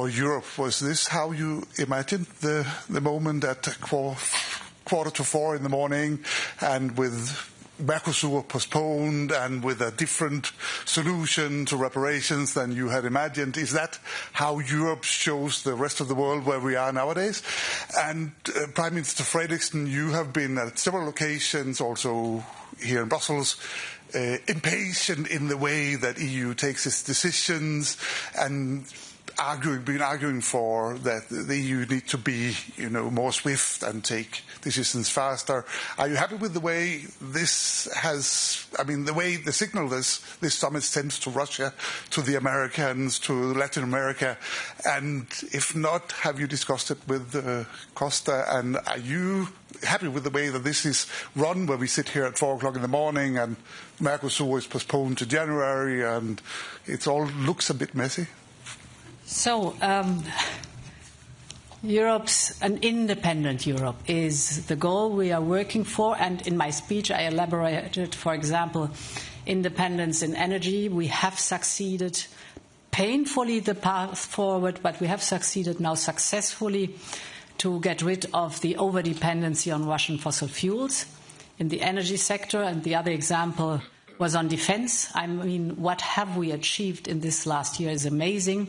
Europe. Was this how you imagined the moment at 3:45 in the morning, and with Mercosur postponed and with a different solution to reparations than you had imagined? Is that how Europe shows the rest of the world where we are nowadays? And Prime Minister Frederiksen, you have been at several occasions, also here in Brussels, impatient in the way that EU takes its decisions and been arguing for that the EU need to be, more swift and take decisions faster. Are you happy with the way this the way the signal this summit sends to Russia, to the Americans, to Latin America? And if not, have you discussed it with Costa? And are you happy with the way that this is run, where we sit here at 4:00 in the morning and Mercosur is postponed to January and it all looks a bit messy? So, an independent Europe is the goal we are working for, and in my speech I elaborated, for example, independence in energy. We have succeeded, painfully the path forward, but we have succeeded now successfully to get rid of the over-dependency on Russian fossil fuels in the energy sector, and the other example was on defense. What have we achieved in this last year is amazing.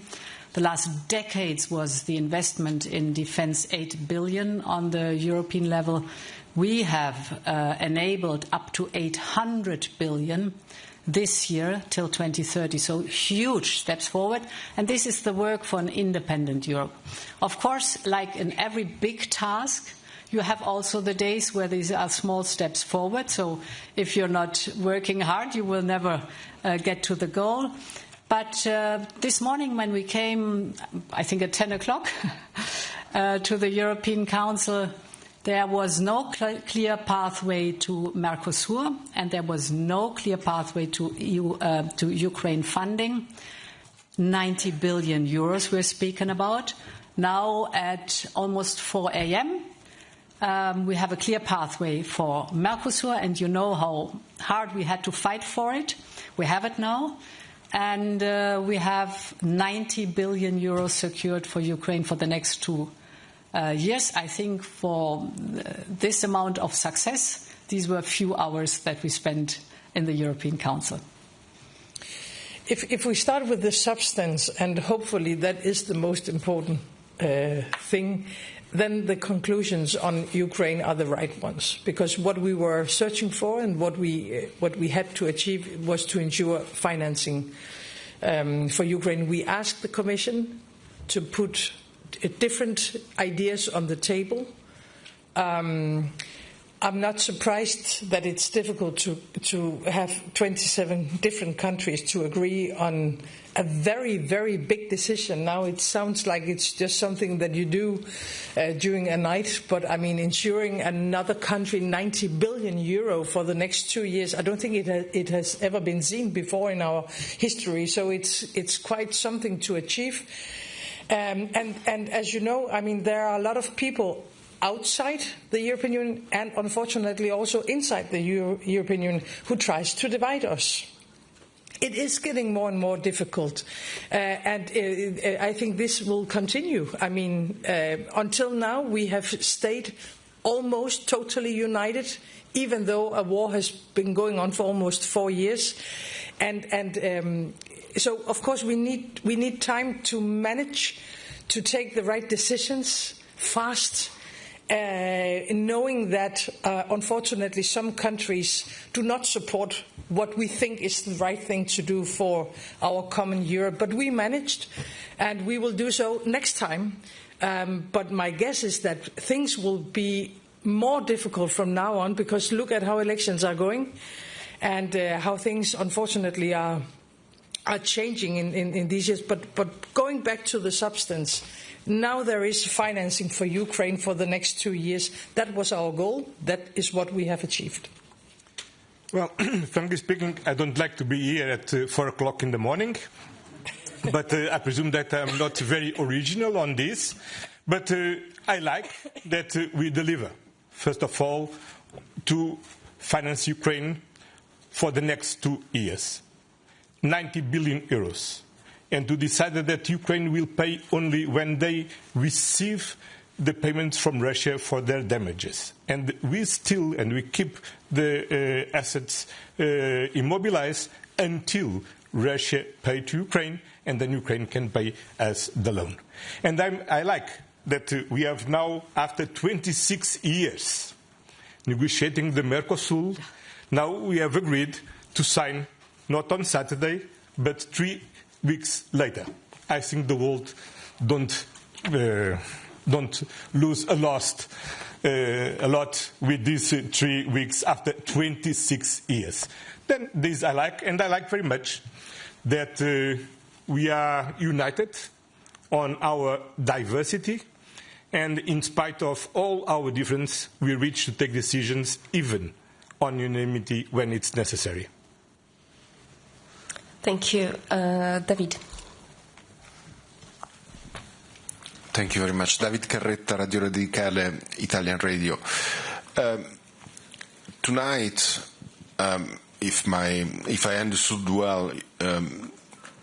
The last decades was the investment in defense 8 billion on the European level. We have enabled up to 800 billion this year till 2030. So huge steps forward. And this is the work for an independent Europe. Of course, like in every big task, you have also the days where these are small steps forward. So if you're not working hard, you will never get to the goal. But this morning when we came, I think at 10 o'clock, to the European Council, there was no clear pathway to Mercosur, and there was no clear pathway to Ukraine funding. 90 billion euros we're speaking about. Now at almost 4 a.m., we have a clear pathway for Mercosur, and you know how hard we had to fight for it. We have it now. And we have 90 billion euros secured for Ukraine for the next 2 years. I think for this amount of success, these were a few hours that we spent in the European Council. If we start with the substance, and hopefully that is the most important thing, then the conclusions on Ukraine are the right ones. Because what we were searching for and what we had to achieve was to ensure financing for Ukraine. We asked the Commission to put different ideas on the table. I'm not surprised that it's difficult to have 27 different countries to agree on a very, very big decision. Now it sounds like it's just something that you do during a night, but ensuring another country 90 billion euro for the next 2 years, I don't think it has ever been seen before in our history. So it's quite something to achieve. And as you know, there are a lot of people outside the European Union and unfortunately also inside the European Union who tries to divide us. It is getting more and more difficult, and I think this will continue. I mean, until now we have stayed almost totally united, even though a war has been going on for almost 4 years, and so of course we need time to manage to take the right decisions fast. Knowing that, unfortunately, some countries do not support what we think is the right thing to do for our common Europe. But we managed, and we will do so next time. But my guess is that things will be more difficult from now on, because look at how elections are going and how things, unfortunately, are changing in these years. But going back to the substance, now there is financing for Ukraine for the next 2 years. That was our goal. That is what we have achieved. Well, frankly speaking, I don't like to be here at 4 o'clock in the morning, but I presume that I'm not very original on this. But I like that we deliver, first of all, to finance Ukraine for the next 2 years, 90 billion euros. And to decide that Ukraine will pay only when they receive the payments from Russia for their damages. And we keep the assets immobilized until Russia pays to Ukraine, and then Ukraine can pay us the loan. And I like that we have now, after 26 years, negotiating the Mercosur, now we have agreed to sign, not on Saturday, but 3 weeks later. I think the world don't lose a lot with these 3 weeks after 26 years. Then this I like, and I like very much that we are united on our diversity, and in spite of all our difference, we reach to take decisions even on unanimity when it's necessary. Thank you. David. Thank you very much. David Carretta, Radio Radicale, Italian Radio. Tonight, if I understood well,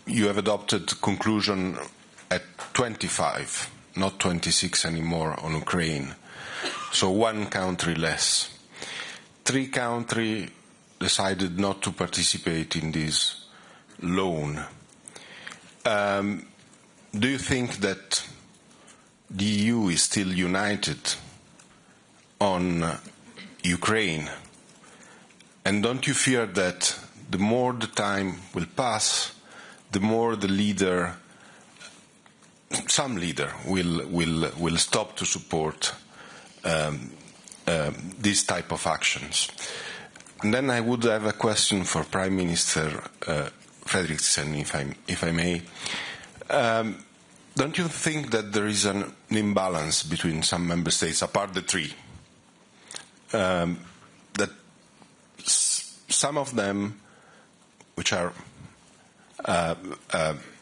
you have adopted conclusion at 25, not 26 anymore on Ukraine. So 1 country less. 3 countries decided not to participate in this loan. Do you think that the EU is still united on Ukraine? And don't you fear that the more the time will pass, the more some leader will stop to support this type of actions? And then I would have a question for Prime Minister Frederiksen, if I may. Don't you think that there is an imbalance between some member states, apart the 3, that some of them, which are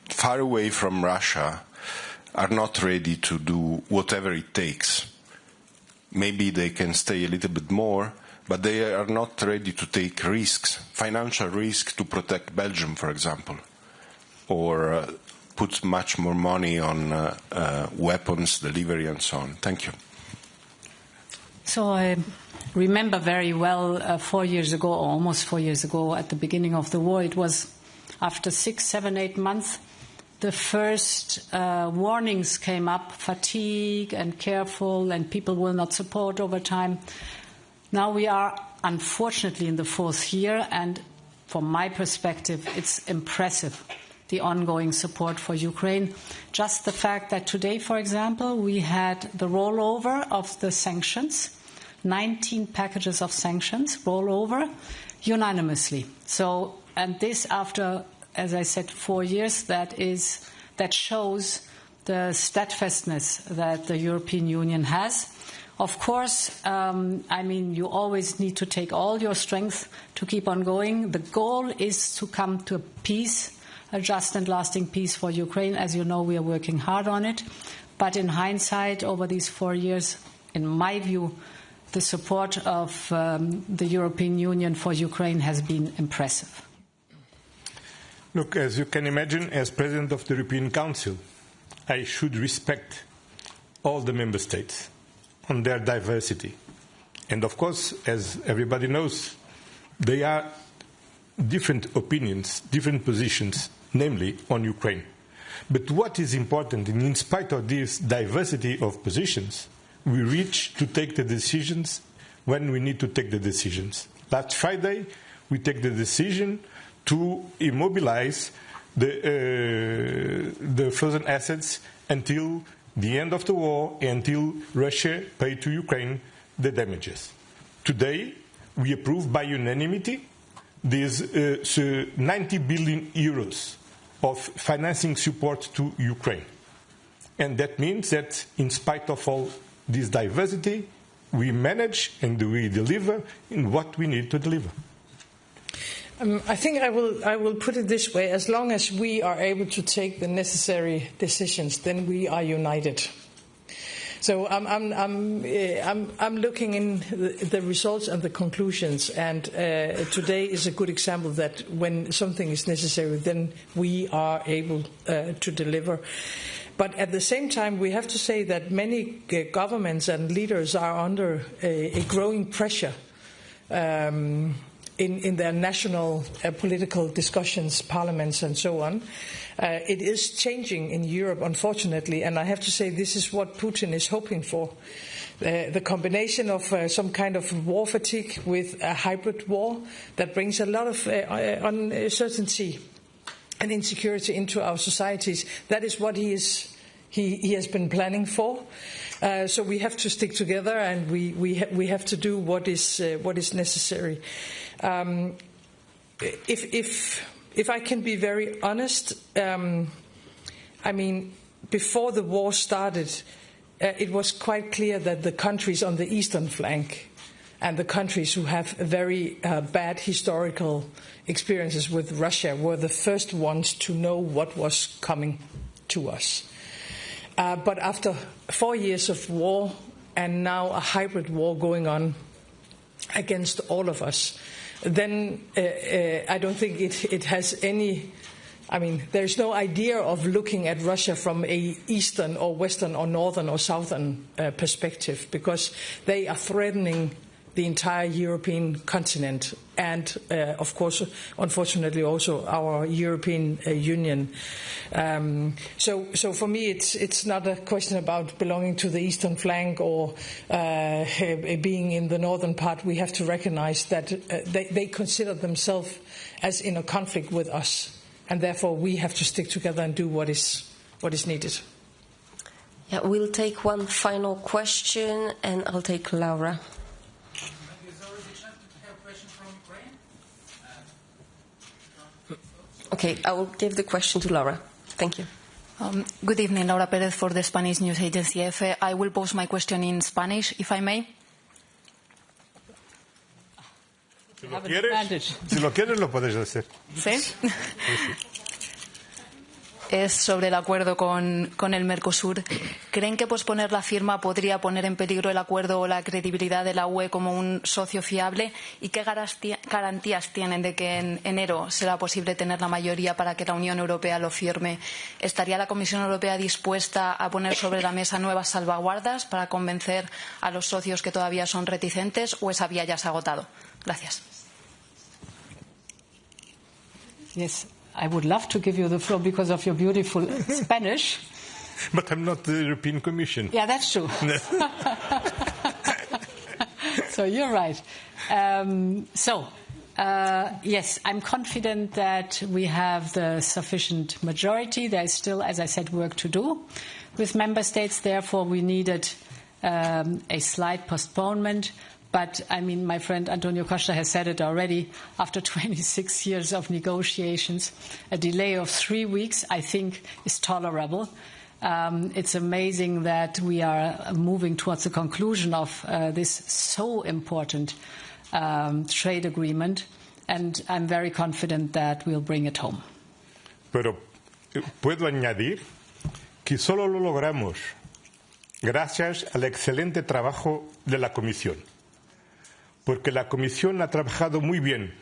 far away from Russia, are not ready to do whatever it takes? Maybe they can stay a little bit more, but they are not ready to take risks, financial risks, to protect Belgium, for example, or put much more money on weapons delivery and so on. Thank you. So I remember very well 4 years ago, or almost 4 years ago, at the beginning of the war, it was after 6, 7, 8 months, the first warnings came up, fatigue and careful, and people will not support over time. Now we are, unfortunately, in the 4th year, and from my perspective, it's impressive, the ongoing support for Ukraine. Just the fact that today, for example, we had the rollover of the sanctions, 19 packages of sanctions rollover unanimously. So, and this after, as I said, 4 years, that shows the steadfastness that the European Union has. Of course, you always need to take all your strength to keep on going. The goal is to come to a peace, a just and lasting peace for Ukraine. As you know, we are working hard on it. But in hindsight, over these 4 years, in my view, the support of the European Union for Ukraine has been impressive. Look, as you can imagine, as President of the European Council, I should respect all the member states on their diversity. And of course, as everybody knows, there are different opinions, different positions, namely on Ukraine. But what is important, in spite of this diversity of positions, we reach to take the decisions when we need to take the decisions. Last Friday, we take the decision to immobilize the frozen assets until the end of the war, until Russia pays to Ukraine the damages. Today, we approve by unanimity these 90 billion euros of financing support to Ukraine. And that means that in spite of all this diversity, we manage and we deliver in what we need to deliver. I think I will put it this way: as long as we are able to take the necessary decisions, then we are united. So I'm looking in the results and the conclusions, and today is a good example that when something is necessary, then we are able to deliver. But at the same time, we have to say that many governments and leaders are under a growing pressure in their national political discussions, parliaments, and so on. It is changing in Europe, unfortunately, and I have to say this is what Putin is hoping for. The combination of some kind of war fatigue with a hybrid war that brings a lot of uncertainty and insecurity into our societies. That is what he has been planning for. So we have to stick together, and we have to do what is necessary. If I can be very honest, I mean, before the war started, it was quite clear that the countries on the eastern flank and the countries who have very bad historical experiences with Russia were the first ones to know what was coming to us. But after 4 years of war and now a hybrid war going on against all of us, then I don't think it has any. I mean, there's no idea of looking at Russia from a eastern or western or northern or southern perspective, because they are threatening the entire European continent and, of course, unfortunately, also our European Union. So for me, it's not a question about belonging to the eastern flank or being in the northern part. We have to recognize that they consider themselves as in a conflict with us. And therefore, we have to stick together and do what is needed. Yeah, we'll take one final question, and I'll take Laura. Okay, I will give the question to Laura. Thank you. Good evening, Laura Pérez for the Spanish news agency EFE. I will pose my question in Spanish, if I may. Si lo quieres, lo puedes hacer. ¿Sí? Es sobre el acuerdo con el Mercosur. ¿Creen que posponer la firma podría poner en peligro el acuerdo o la credibilidad de la UE como un socio fiable? ¿Y qué garantías tienen de que en enero será posible tener la mayoría para que la Unión Europea lo firme? ¿Estaría la Comisión Europea dispuesta a poner sobre la mesa nuevas salvaguardas para convencer a los socios que todavía son reticentes, o esa vía ya se ha agotado? Gracias. Yes, I would love to give you the floor because of your beautiful Spanish. But I'm not the European Commission. Yeah, that's true. So you're right. Yes, I'm confident that we have the sufficient majority. There is still, as I said, work to do with member states. Therefore, we needed a slight postponement. But, I mean, my friend Antonio Costa has said it already. After 26 years of negotiations, a delay of 3 weeks, I think, is tolerable. It's amazing that we are moving towards the conclusion of this so important trade agreement, and I'm very confident that we'll bring it home. Pero puedo añadir que solo lo logramos, gracias al excelente trabajo de la Comisión, porque la Comisión ha trabajado muy bien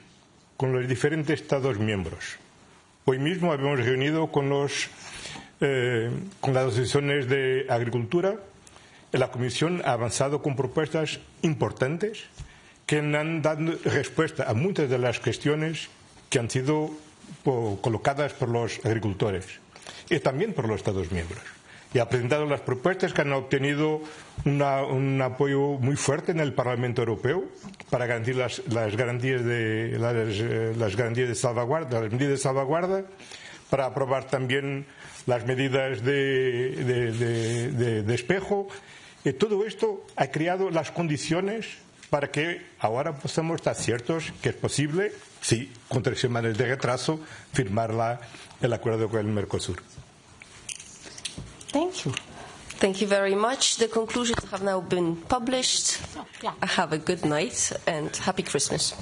con los diferentes Estados miembros. Hoy mismo habíamos reunido con las asociaciones de agricultura. La Comisión ha avanzado con propuestas importantes que han dado respuesta a muchas de las cuestiones que han sido colocadas por los agricultores y también por los Estados miembros. Y ha presentado las propuestas que han obtenido un apoyo muy fuerte en el Parlamento Europeo para garantir las garantías de salvaguarda, para aprobar también las medidas de espejo. Y todo esto ha creado las condiciones para que ahora podamos estar ciertos que es posible, sí, con 3 semanas de retraso, firmar el acuerdo con el Mercosur. Thank you. Thank you very much. The conclusions have now been published. Have a good night and happy Christmas.